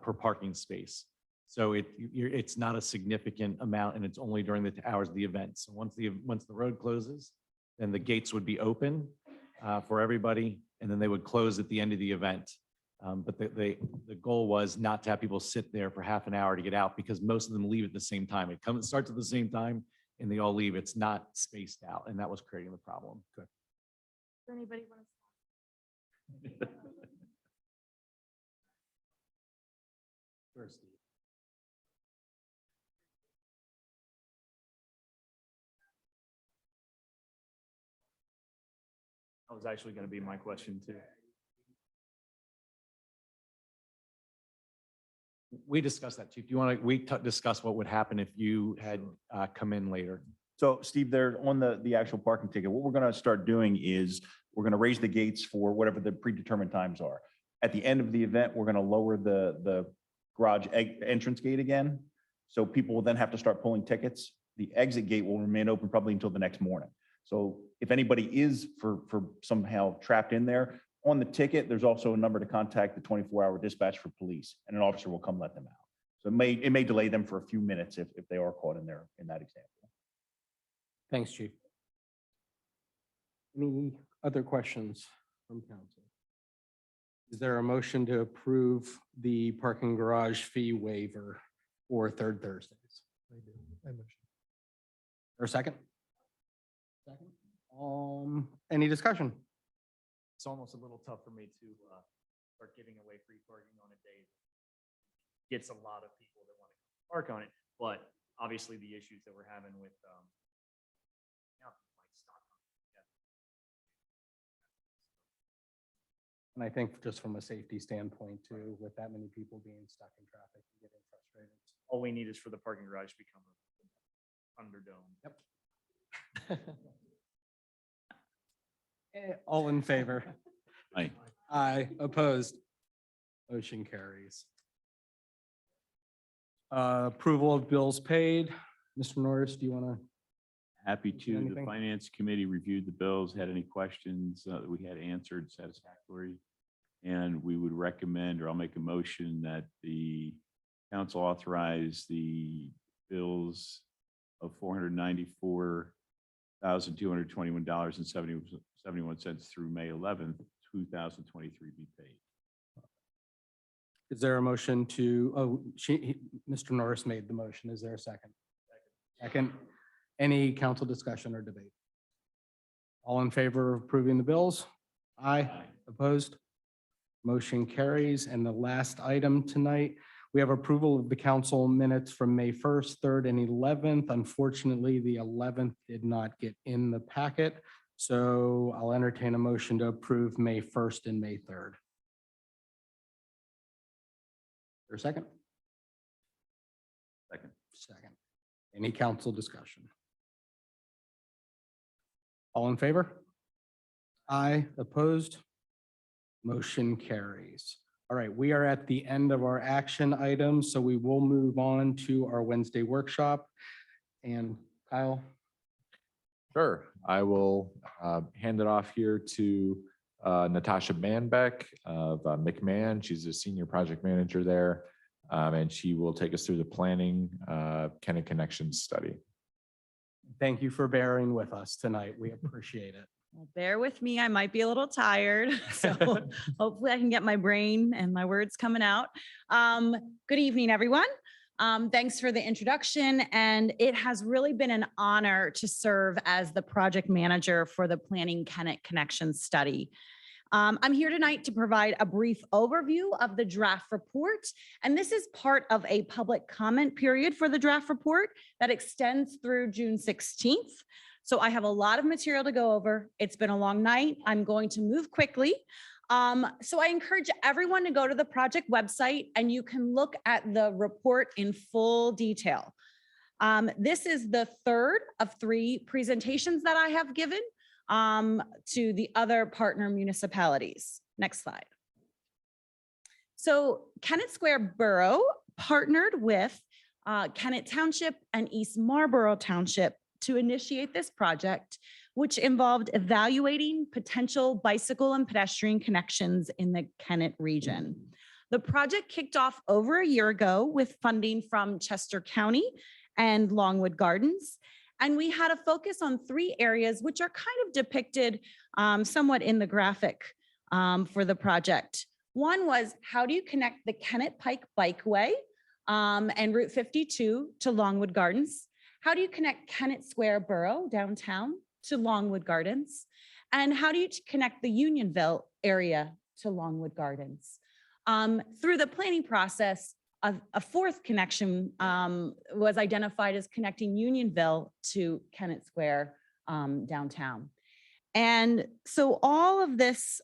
per parking space. So it's not a significant amount, and it's only during the hours of the event. So once the road closes, then the gates would be open for everybody, and then they would close at the end of the event. But the goal was not to have people sit there for half an hour to get out because most of them leave at the same time. It starts at the same time and they all leave. It's not spaced out, and that was creating the problem. Good. Does anybody want to? That was actually going to be my question too. We discussed that, Chief. Do you want to, discuss what would happen if you had come in later? So Steve, there on the actual parking ticket, what we're going to start doing is we're going to raise the gates for whatever the predetermined times are. At the end of the event, we're going to lower the garage entrance gate again. So people will then have to start pulling tickets. The exit gate will remain open probably until the next morning. So if anybody is for somehow trapped in there, on the ticket, there's also a number to contact the 24-hour dispatch for police, and an officer will come let them out. So it may delay them for a few minutes if they are caught in there in that example. Thanks, Chief. Any other questions from council? Is there a motion to approve the parking garage fee waiver for third Thursdays? Or second? Second. Any discussion? It's almost a little tough for me to start giving away free parking on a day. Gets a lot of people that want to park on it, but obviously the issues that we're having with And I think just from a safety standpoint too, with that many people being stuck in traffic and getting frustrated. all we need is for the parking garage to become an underdome. Yep. All in favor? Aye. Aye, opposed. Motion carries. Approval of bills paid. Mr. Norris, do you want to? Happy to. The Anything? Finance Committee reviewed the bills, had any questions that we had answered satisfactory. And we would recommend, or I'll make a motion that the council authorize the bills of $494,221.71 through May 11th, 2023 be paid. Is there a motion to, Mr. Norris made the motion. Is there a second? Second. Any council discussion or debate? All in favor of approving the bills? Aye. Opposed? Motion carries. And the last item tonight, we have approval of the council minutes from May 1st, 3rd, and 11th. Unfortunately, the 11th did not get in the packet. So I'll entertain a motion to approve May 1st and May 3rd. For a second? Second. Second. Any council discussion? All in favor? Aye. Opposed? Motion carries. All right, we are at the end of our action items, so we will move on to our Wednesday workshop. And Kyle? Sure. I will hand it off here to Natasha Manbeck of McMahon. She's a senior project manager there, and she will take us through the planning Kennet Connections study. Thank you for bearing with us tonight. We appreciate it. Well, bear with me. I might be a little tired, so hopefully I can get my brain and my words coming out. Good evening, everyone. Thanks for the introduction, and it has really been an honor to serve as the project manager for the Planning Kennet Connections study. I'm here tonight to provide a brief overview of the draft report, and this is part of a public comment period for the draft report that extends through June 16th. So I have a lot of material to go over. It's been a long night. I'm going to move quickly. So I encourage everyone to go to the project website and you can look at the report in full detail. This is the third of 3 presentations that I have given to the other partner municipalities. Next slide. So Kennet Square Borough partnered with Kennet Township and East Marlboro Township to initiate this project, which involved evaluating potential bicycle and pedestrian connections in the Kennet region. The project kicked off over a year ago with funding from Chester County and Longwood Gardens. And we had a focus on 3 areas, which are kind of depicted somewhat in the graphic for the project. One was, how do you connect the Kennett Pike Bikeway and Route 52 to Longwood Gardens? How do you connect Kennett Square Borough downtown to Longwood Gardens? And how do you connect the Unionville area to Longwood Gardens? Through the planning process, a fourth connection was identified as connecting Unionville to Kennett Square downtown. And so all of this,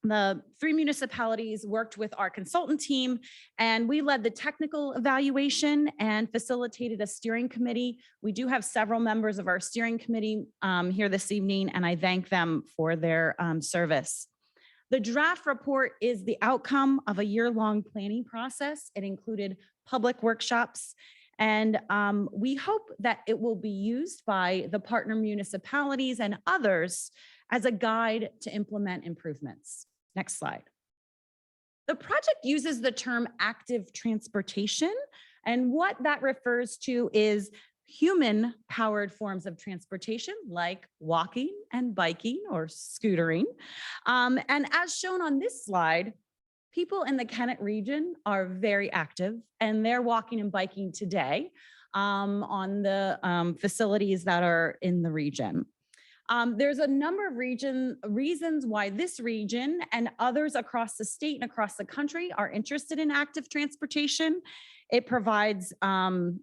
the three municipalities worked with our consultant team, and we led the technical evaluation and facilitated a steering committee. We do have several members of our steering committee here this evening, and I thank them for their service. The draft report is the outcome of a year-long planning process. It included public workshops, and we hope that it will be used by the partner municipalities and others as a guide to implement improvements. Next slide. The project uses the term active transportation, and what that refers to is human-powered forms of transportation like walking and biking or scootering. And as shown on this slide, people in the Kennett region are very active, and they're walking and biking today on the facilities that are in the region. There's a number of reasons why this region and others across the state and across the country are interested in active transportation. It provides,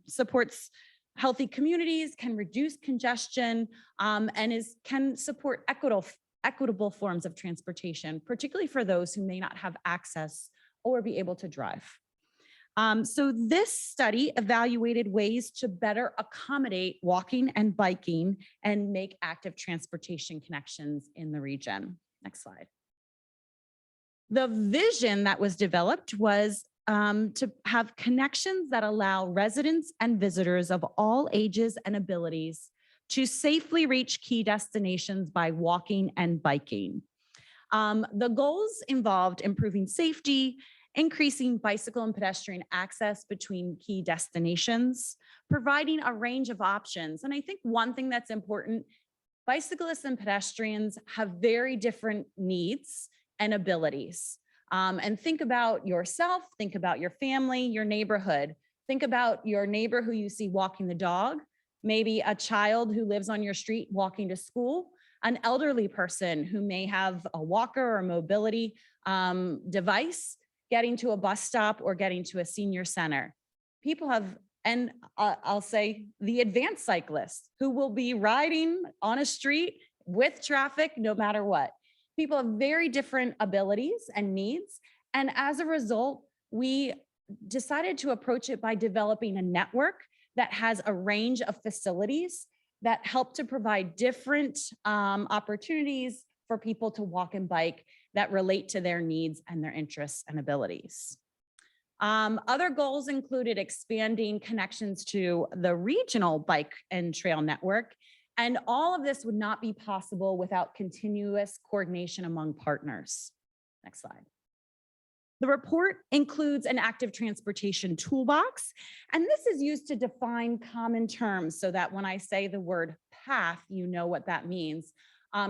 supports healthy communities, can reduce congestion, and can support equitable forms of transportation, particularly for those who may not have access or be able to drive. So this study evaluated ways to better accommodate walking and biking and make active transportation connections in the region. Next slide. The vision that was developed was to have connections that allow residents and visitors of all ages and abilities to safely reach key destinations by walking and biking. The goals involved improving safety, increasing bicycle and pedestrian access between key destinations, providing a range of options. And I think one thing that's important, bicyclists and pedestrians have very different needs and abilities. And think about yourself, think about your family, your neighborhood. Think about your neighbor who you see walking the dog, maybe a child who lives on your street walking to school, an elderly person who may have a walker or mobility device, getting to a bus stop or getting to a senior center. People have, and I'll say the advanced cyclists who will be riding on a street with traffic no matter what. People have very different abilities and needs. And as a result, we decided to approach it by developing a network that has a range of facilities that help to provide different opportunities for people to walk and bike that relate to their needs and their interests and abilities. Other goals included expanding connections to the regional bike and trail network. And all of this would not be possible without continuous coordination among partners. Next slide. The report includes an active transportation toolbox, and this is used to define common terms so that when I say the word path, you know what that means.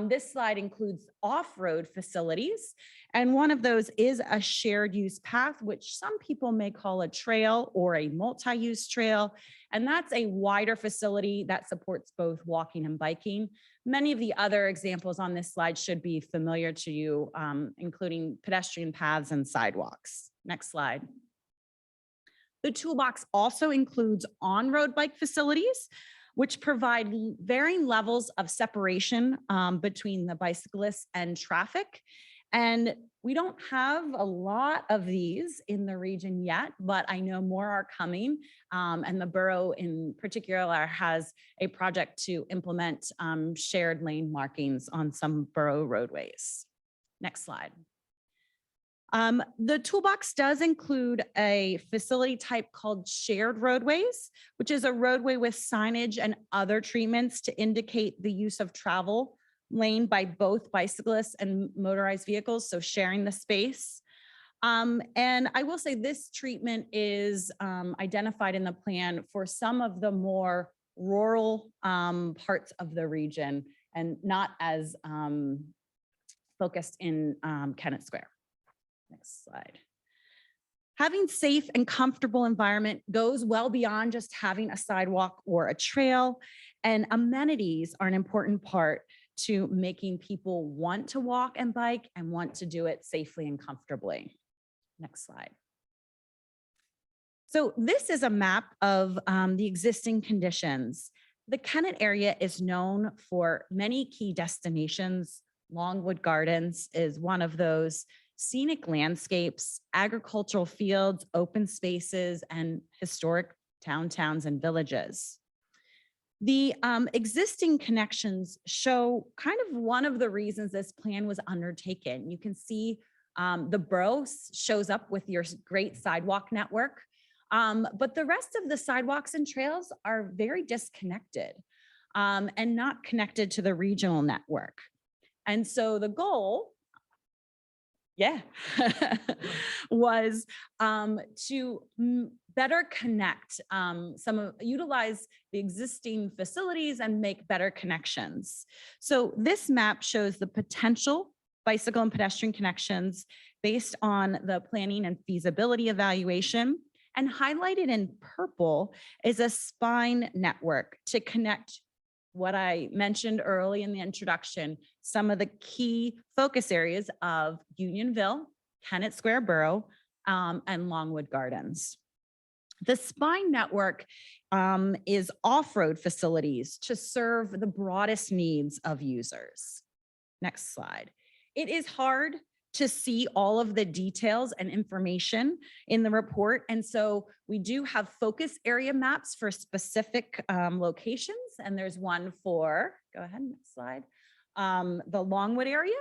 This slide includes off-road facilities, and one of those is a shared use path, which some people may call a trail or a multi-use trail. And that's a wider facility that supports both walking and biking. Many of the other examples on this slide should be familiar to you, including pedestrian paths and sidewalks. Next slide. The toolbox also includes on-road bike facilities, which provide varying levels of separation between the bicyclists and traffic. And we don't have a lot of these in the region yet, but I know more are coming. And the borough in particular has a project to implement shared lane markings on some borough roadways. Next slide. The toolbox does include a facility type called shared roadways, which is a roadway with signage and other treatments to indicate the use of travel lane by both bicyclists and motorized vehicles, so sharing the space. And I will say this treatment is identified in the plan for some of the more rural parts of the region and not as focused in Kennett Square. Next slide. Having safe and comfortable environment goes well beyond just having a sidewalk or a trail, and amenities are an important part to making people want to walk and bike and want to do it safely and comfortably. Next slide. So this is a map of the existing conditions. The Kennett area is known for many key destinations. Longwood Gardens is one of those. Scenic landscapes, agricultural fields, open spaces, and historic towns and villages. The existing connections show kind of one of the reasons this plan was undertaken. You can see the borough shows up with your great sidewalk network, but the rest of the sidewalks and trails are very disconnected and not connected to the regional network. And so the goal was to better connect utilize the existing facilities and make better connections. So this map shows the potential bicycle and pedestrian connections based on the planning and feasibility evaluation, and highlighted in purple is a spine network to connect what I mentioned early in the introduction, some of the key focus areas of Unionville, Kennett Square Borough, and Longwood Gardens. The spine network is off-road facilities to serve the broadest needs of users. Next slide. It is hard to see all of the details and information in the report. And so we do have focus area maps for specific locations. And there's one for, go ahead, next slide, the Longwood area,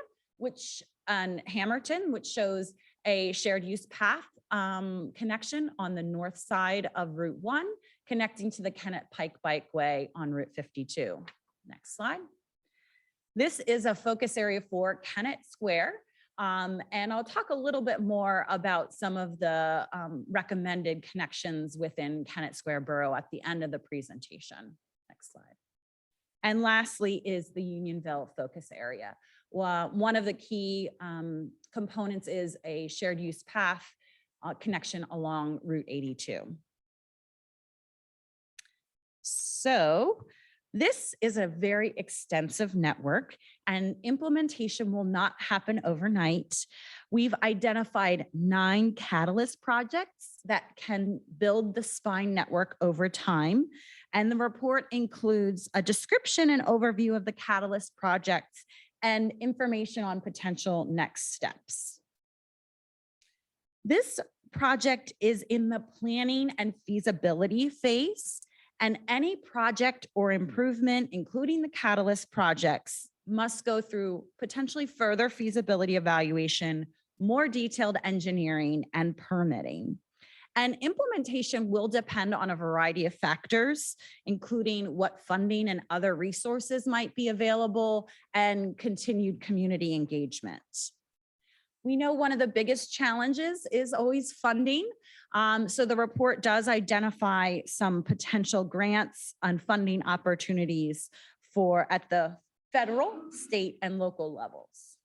and Hamilton, which shows a shared use path connection on the north side of Route 1, connecting to the Kennett Pike Bikeway on Route 52. Next slide. This is a focus area for Kennett Square. And I'll talk a little bit more about some of the recommended connections within Kennett Square Borough at the end of the presentation. Next slide. And lastly is the Unionville focus area. One of the key components is a shared use path connection along Route 82. So this is a very extensive network, and implementation will not happen overnight. We've identified 9 catalyst projects that can build the spine network over time. And the report includes a description and overview of the catalyst projects and information on potential next steps. This project is in the planning and feasibility phase. And any project or improvement, including the catalyst projects, must go through potentially further feasibility evaluation, more detailed engineering, and permitting. And implementation will depend on a variety of factors, including what funding and other resources might be available and continued community engagement. We know one of the biggest challenges is always funding. So the report does identify some potential grants and funding opportunities at the federal, state, and local levels.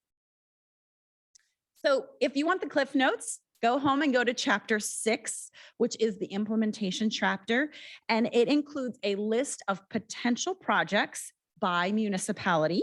So if you want the Cliff Notes, go home and go to chapter 6, which is the implementation chapter. And it includes a list of potential projects by municipality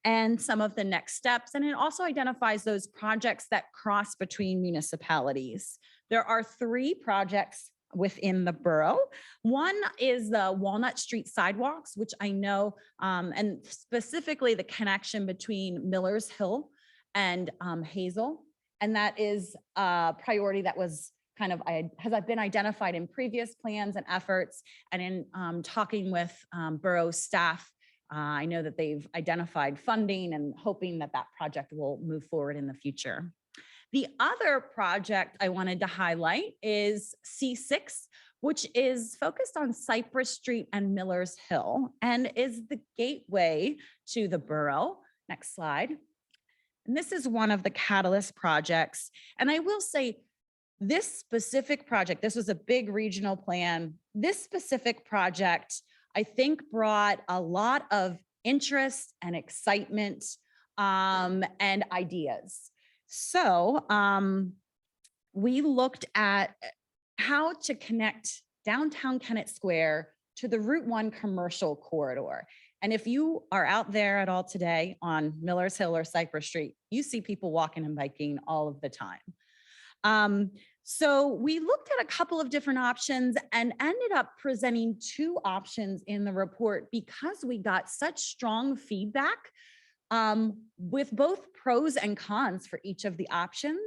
and some of the next steps. And it also identifies those projects that cross between municipalities. There are 3 projects within the borough. One is the Walnut Street sidewalks, which I know, and specifically the connection between Miller's Hill and Hazel. And that is a priority that was has been identified in previous plans and efforts. And in talking with borough staff, I know that they've identified funding and hoping that that project will move forward in the future. The other project I wanted to highlight is C6, which is focused on Cypress Street and Miller's Hill and is the gateway to the borough. Next slide. And this is one of the catalyst projects. And I will say this specific project, this was a big regional plan. This specific project, I think, brought a lot of interest and excitement and ideas. So we looked at how to connect downtown Kennett Square to the Route 1 commercial corridor. And if you are out there at all today on Miller's Hill or Cypress Street, you see people walking and biking all of the time. So we looked at a couple of different options and ended up presenting two options in the report because we got such strong feedback with both pros and cons for each of the options.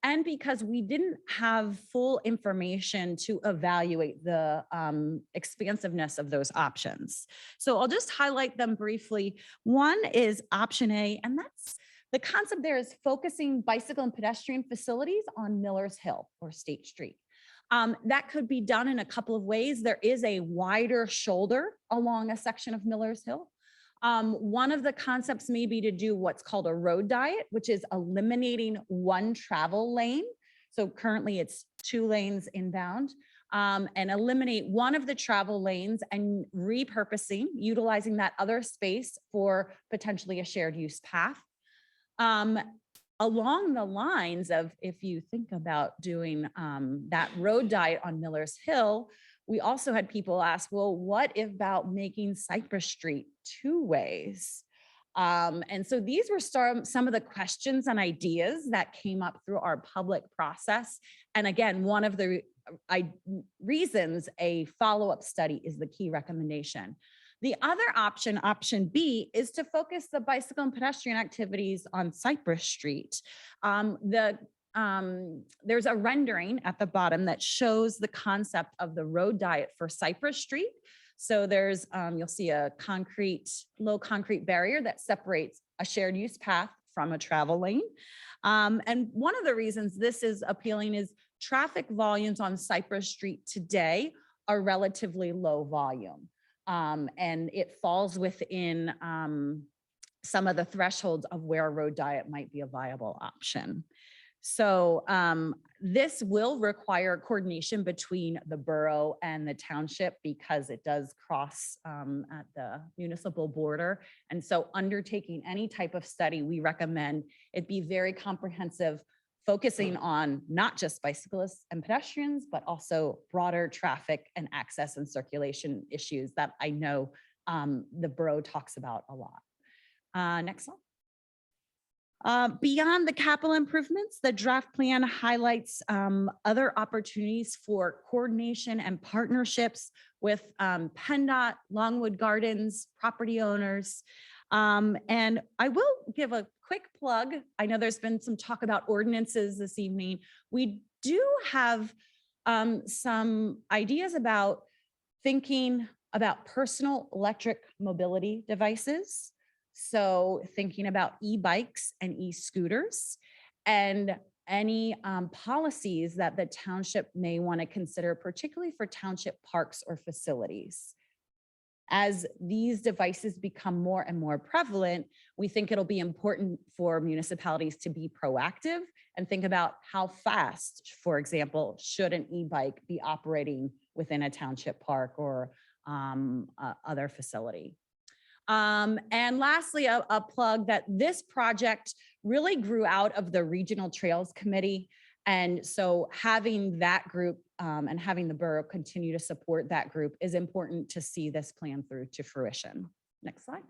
And because we didn't have full information to evaluate the expansiveness of those options. So I'll just highlight them briefly. One is option A, and that's the concept there is focusing bicycle and pedestrian facilities on Miller's Hill or State Street. That could be done in a couple of ways. There is a wider shoulder along a section of Miller's Hill. One of the concepts may be to do what's called a road diet, which is eliminating one travel lane. So currently it's 2 lanes inbound, and eliminate one of the travel lanes and repurposing, utilizing that other space for potentially a shared use path. Along the lines of, if you think about doing that road diet on Miller's Hill, we also had people ask, well, what about making Cypress Street 2 ways? And so these were some of the questions and ideas that came up through our public process. And again, one of the reasons a follow-up study is the key recommendation. The other option, option B, is to focus the bicycle and pedestrian activities on Cypress Street. There's a rendering at the bottom that shows the concept of the road diet for Cypress Street. So there's, you'll see a low concrete barrier that separates a shared use path from a travel lane. And one of the reasons this is appealing is traffic volumes on Cypress Street today are relatively low volume. And it falls within some of the thresholds of where a road diet might be a viable option. So this will require coordination between the borough and the township because it does cross at the municipal border. And so undertaking any type of study, we recommend it be very comprehensive, focusing on not just bicyclists and pedestrians, but also broader traffic and access and circulation issues that I know the borough talks about a lot. Next slide. Beyond the capital improvements, the draft plan highlights other opportunities for coordination and partnerships with PennDOT, Longwood Gardens, property owners. And I will give a quick plug. I know there's been some talk about ordinances this evening. We do have some ideas about thinking about personal electric mobility devices. So thinking about e-bikes and e-scooters and any policies that the township may want to consider, particularly for township parks or facilities. As these devices become more and more prevalent, we think it'll be important for municipalities to be proactive and think about how fast, for example, should an e-bike be operating within a township park or other facility. And lastly, a plug that this project really grew out of the Regional Trails Committee. And so having that group and having the borough continue to support that group is important to see this plan through to fruition. Next slide.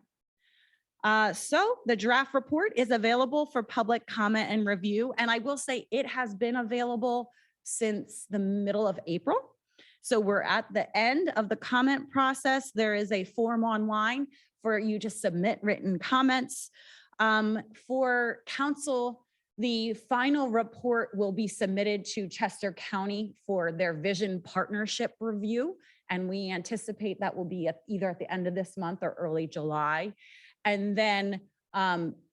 So the draft report is available for public comment and review. And I will say it has been available since the middle of April. So we're at the end of the comment process. There is a form online for you to submit written comments. For council, the final report will be submitted to Chester County for their vision partnership review. And we anticipate that will be either at the end of this month or early July. And then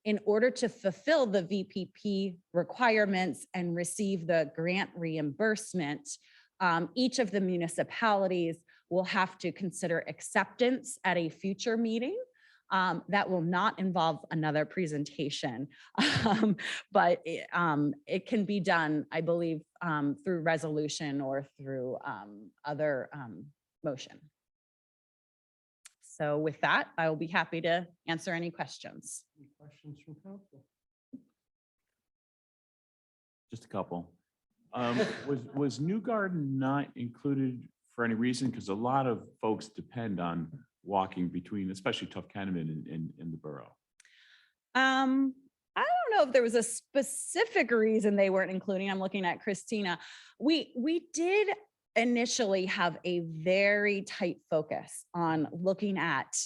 in order to fulfill the VPP requirements and receive the grant reimbursement, each of the municipalities will have to acceptance acceptance at a future meeting. That will not involve another presentation, but it can be done, I believe, through resolution or through other motion. So with that, I will be happy to answer any questions. Any questions from council? Just a couple. Was New Garden not included for any reason? Because a lot of folks depend on walking between, especially Tough Cannon and the borough. I don't know if there was a specific reason they weren't including. I'm looking at Christina. We did initially have a very tight focus on looking at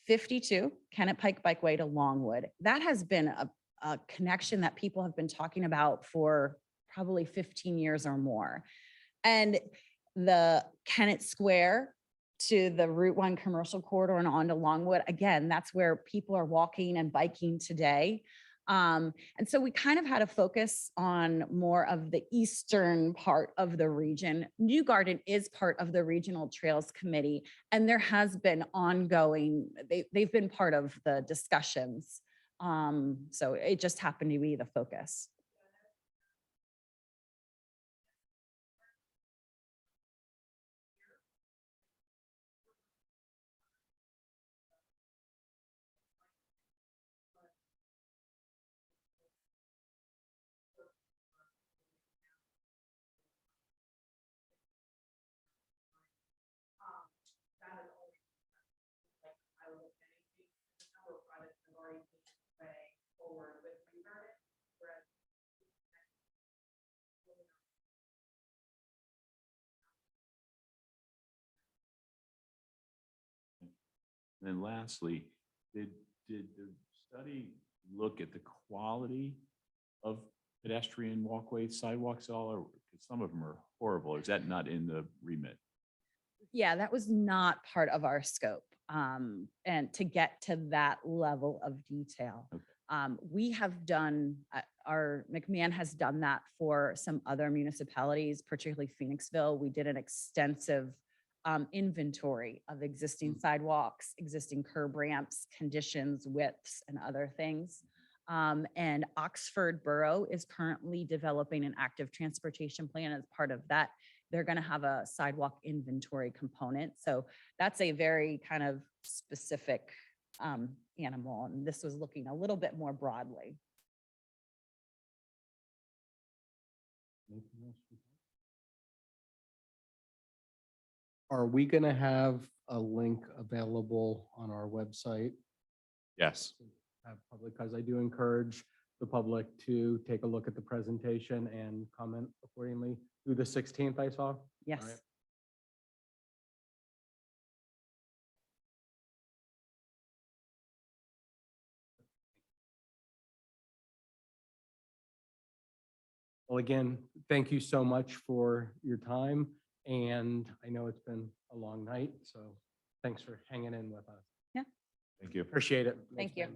52 Kennett Pike Bikeway to Longwood. That has been a connection that people have been talking about for probably 15 years or more. And the Kennett Square to the Route 1 commercial corridor and on to Longwood, again, that's where people are walking and biking today. And so we kind of had a focus on more of the eastern part of the region. New Garden is part of the Regional Trails Committee, and there has been ongoing, they've been part of the discussions. So it just happened to be the focus. And then lastly, did the study look at the quality of pedestrian walkways, sidewalks, all, or 'cause some of them are horrible? Is that not in the remit? Yeah, that was not part of our scope. And to get to that level of detail. We have done, our McMahon has done that for some other municipalities, particularly Phoenixville. We did an extensive inventory of existing sidewalks, existing curb ramps, conditions, widths, and other things. And Oxford Borough is currently developing an active transportation plan. As part of that, they're going to have a sidewalk inventory component. So that's a very kind of specific animal. And this was looking a little bit more broadly. Are we going to have a link available on our website? Yes. Have public, because I do encourage the public to take a look at the presentation and comment accordingly through the 16th, I saw. Yes. All right. Well, again, thank you so much for your time. And I know it's been a long night, so thanks for hanging in with us. Yeah. Thank you. Appreciate it. Thank you.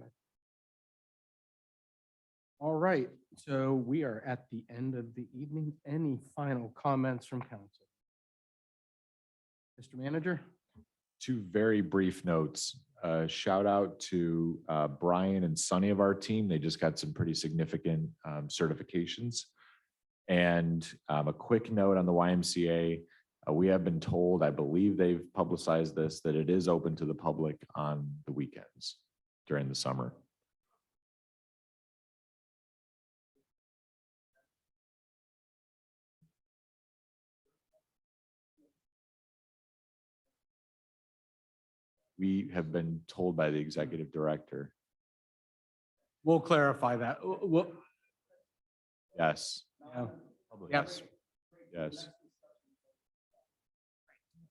All right, so we are at the end of the evening. Any final comments from council? Mr. Manager? Two very brief notes. Shout out to Brian and Sunny of our team. They just got some pretty significant certifications. And a quick note on the YMCA. We have been told, I believe they've publicized this, that it is open to the public on the weekends during the summer. We have been told by the executive director. We'll clarify that. We'll, Yes. yeah. Public. Yes. Yes.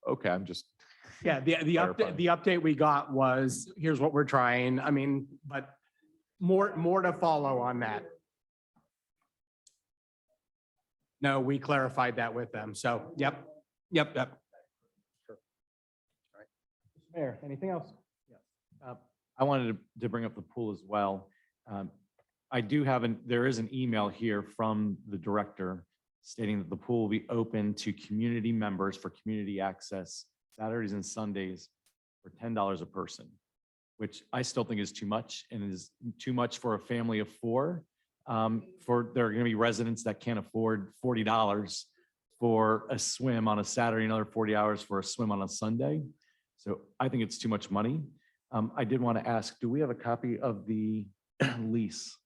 Okay, I'm just. Yeah, the clarifying. update we got was, here's what we're trying. I mean, but more to follow on that. No, we clarified that with them. So, yep. Sure. All right. Mr. Mayor, anything else? I wanted to bring up the pool as well. I do have there is an email here from the director stating that the pool will be open to community members for community access Saturdays and Sundays for $10 a person, which I still think is too much and is too much for a family of four. There are going to be residents that can't afford $40 for a swim on a Saturday, another 40 hours for a swim on a Sunday. So I think it's too much money. I did want to ask, do we have a copy of the lease?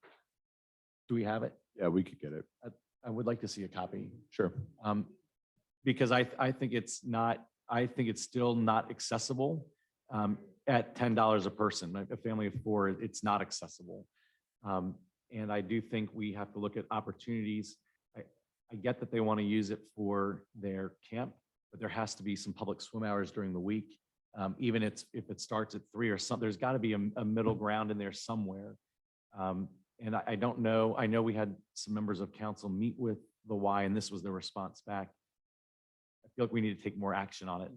Do we have it? Yeah, we could get it. I would like to see a copy. Sure. Because I think it's not, I think it's still not accessible at $10 a person. Like a family of four, it's not accessible. And I do think we have to look at opportunities. I get that they want to use it for their camp, but there has to be some public swim hours during the week. Even if it starts at 3 or something, there's got to be a middle ground in there somewhere. And I don't know, I know we had some members of council meet with the Y and this was the response back. I feel like we need to take more action on it.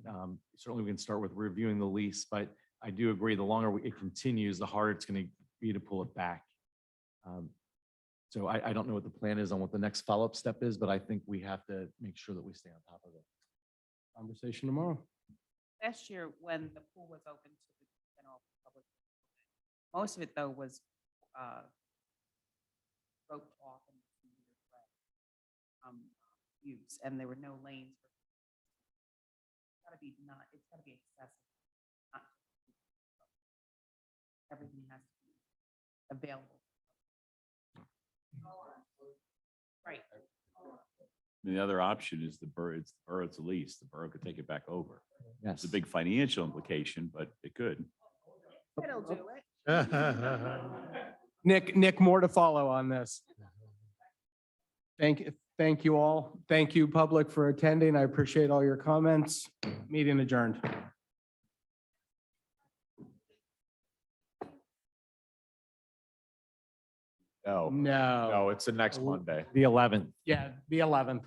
Certainly we can start with reviewing the lease, but I do agree, the longer it continues, the harder it's going to be to pull it back. So I don't know what the plan is on what the next follow-up step is, but I think we have to make sure that we stay on top of it. Conversation tomorrow. Last year, when the pool was open to the general public, most of it though was roped off and use, and there were no lanes. It's gotta be accessible. not Everything has to be available. Right. The other option is the borough's lease. The borough could take it back over. Yes. It's a big financial implication, but it could. It'll do it. Nick, more to follow on this. Thank you all. Thank you, public, for attending. I appreciate all your comments. Meeting adjourned. No, No. no, it's the next Monday. The 11th. Yeah, the 11th.